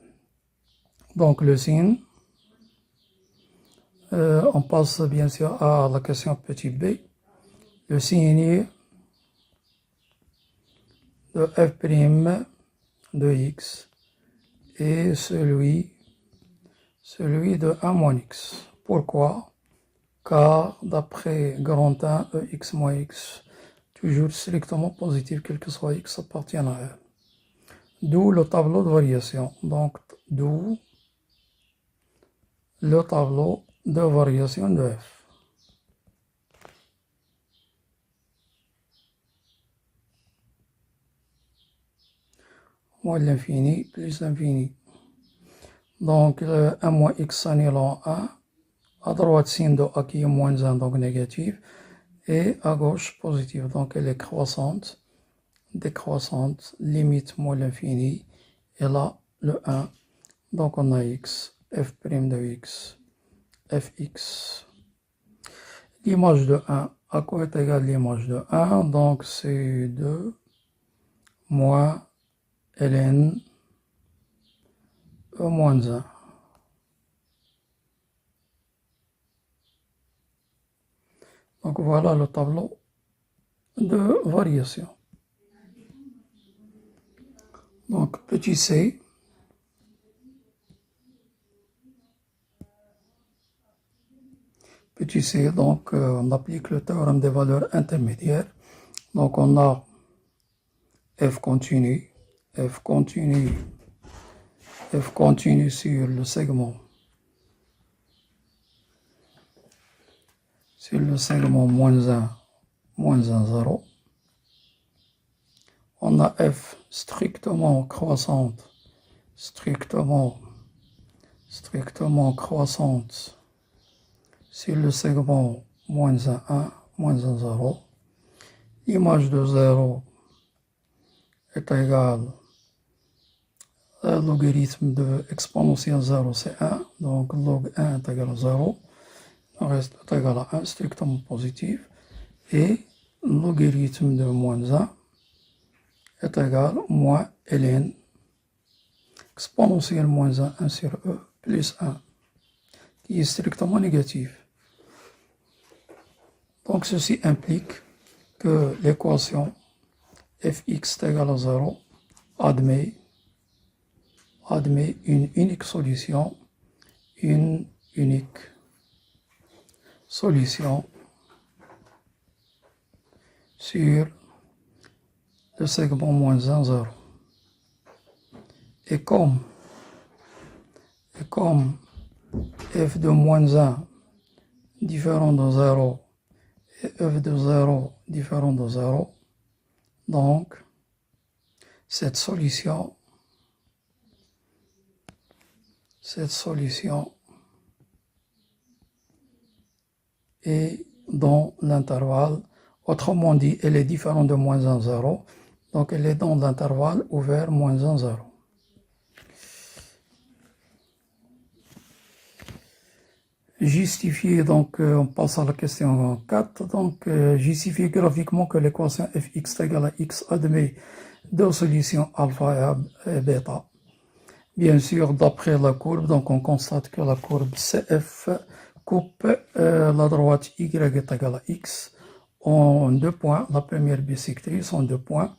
Donc, le signe. On passe bien sûr à la question petit b. Le signe de f' de x est celui de 1 moins x. Pourquoi? Car d'après grand 1, ex moins x, toujours strictement positif, quel que soit x appartient à 1. D'où le tableau de variation. Donc, d'où le tableau de variation de f. Moins l'infini plus l'infini. Donc, 1 moins x annulant 1. À droite, signe de a qui est moins 1, donc négatif. Et à gauche, positif. Donc, elle est croissante, décroissante, limite moins l'infini. Et là, le 1. Donc, on a x, f' de x, fx. L'image de 1, à quoi est égale l'image de 1? Donc, c'est 2 moins ln e moins 1. Donc, voilà le tableau de variation. Donc, petit c. Petit c, donc on applique le théorème des valeurs intermédiaires. Donc on a f continu sur le segment moins 1, 0. On a f strictement croissante sur le segment moins 1, moins 1, 0. L'image de 0 est égale au logarithme de exponentielle 0, c'est 1. Donc log 1 est égal à 0. Le reste est égal à 1, strictement positif. Et le logarithme de moins 1 est égal à moins ln exponentielle moins 1 sur e plus 1, qui est strictement négatif. Donc ceci implique que l'équation fx est égale à 0 admet une unique solution sur le segment moins 1, 0. Et comme f de moins 1 différent de 0 et f de 0 différent de 0, donc cette solution est dans l'intervalle, autrement dit, elle est différente de moins 1, 0, donc elle est dans l'intervalle ouvert moins 1, 0. Justifier, donc on passe à la question 4, donc justifier graphiquement que l'équation fx égale à x admet deux solutions alpha et bêta. Bien sûr, d'après la courbe, donc on constate que la courbe CF coupe la droite y est égale à x en 2 points, la première bisectrice en 2 points,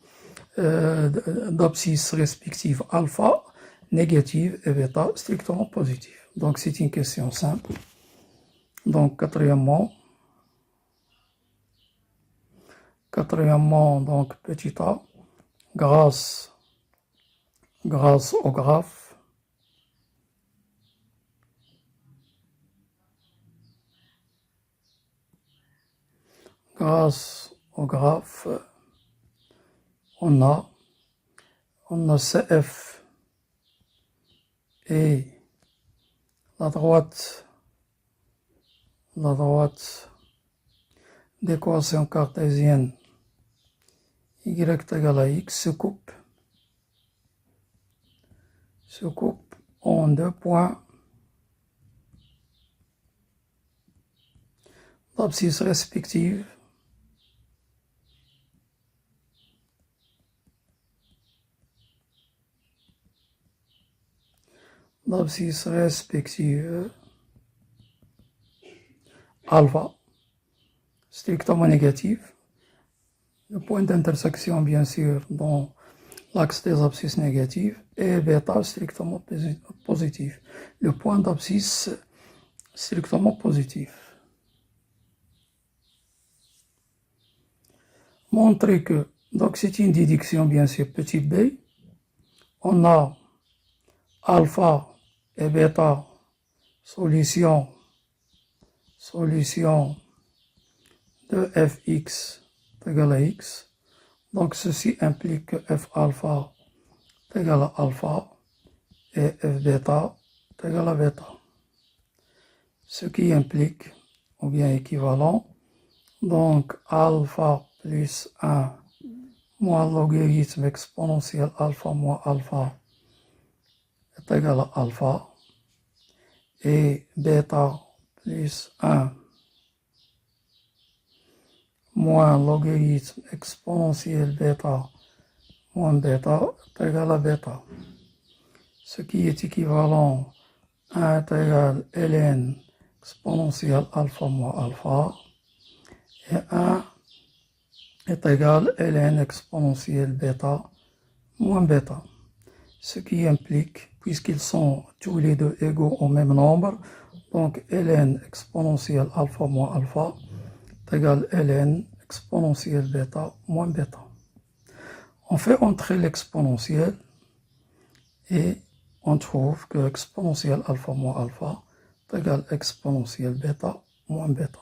d'abscisse respective alpha, négative, et bêta, strictement positive. Donc c'est une question simple. Donc quatrièmement, donc petit a, grâce au graphe, on a CF et la droite d'équation cartésienne y égale à x se coupe en 2 points d'abscisse respective alpha, strictement négatif. Le point d'intersection, bien sûr, dans l'axe des abscisses négatives, et bêta, strictement positif. Le point d'abscisse, strictement positif. Montrer que, donc c'est une déduction, bien sûr, petit b, on a alpha et bêta, solution de fx égale à x. Donc ceci implique que f alpha est égal à alpha et f bêta est égal à bêta. Ce qui implique, ou bien équivalent, donc alpha plus 1 moins logarithme exponentiel alpha moins alpha est égal à alpha, et bêta plus 1 moins logarithme exponentiel bêta moins bêta est égal à bêta. Ce qui est équivalent à 1 est égal à ln exponentiel alpha moins alpha, et 1 est égal à ln exponentiel bêta moins bêta. Ce qui implique, puisqu'ils sont tous les deux égaux au même nombre, donc ln exponentiel alpha moins alpha est égal à ln exponentiel bêta moins bêta. On fait entrer l'exponentiel et on trouve que exponentiel alpha moins alpha est égal à exponentiel bêta moins bêta.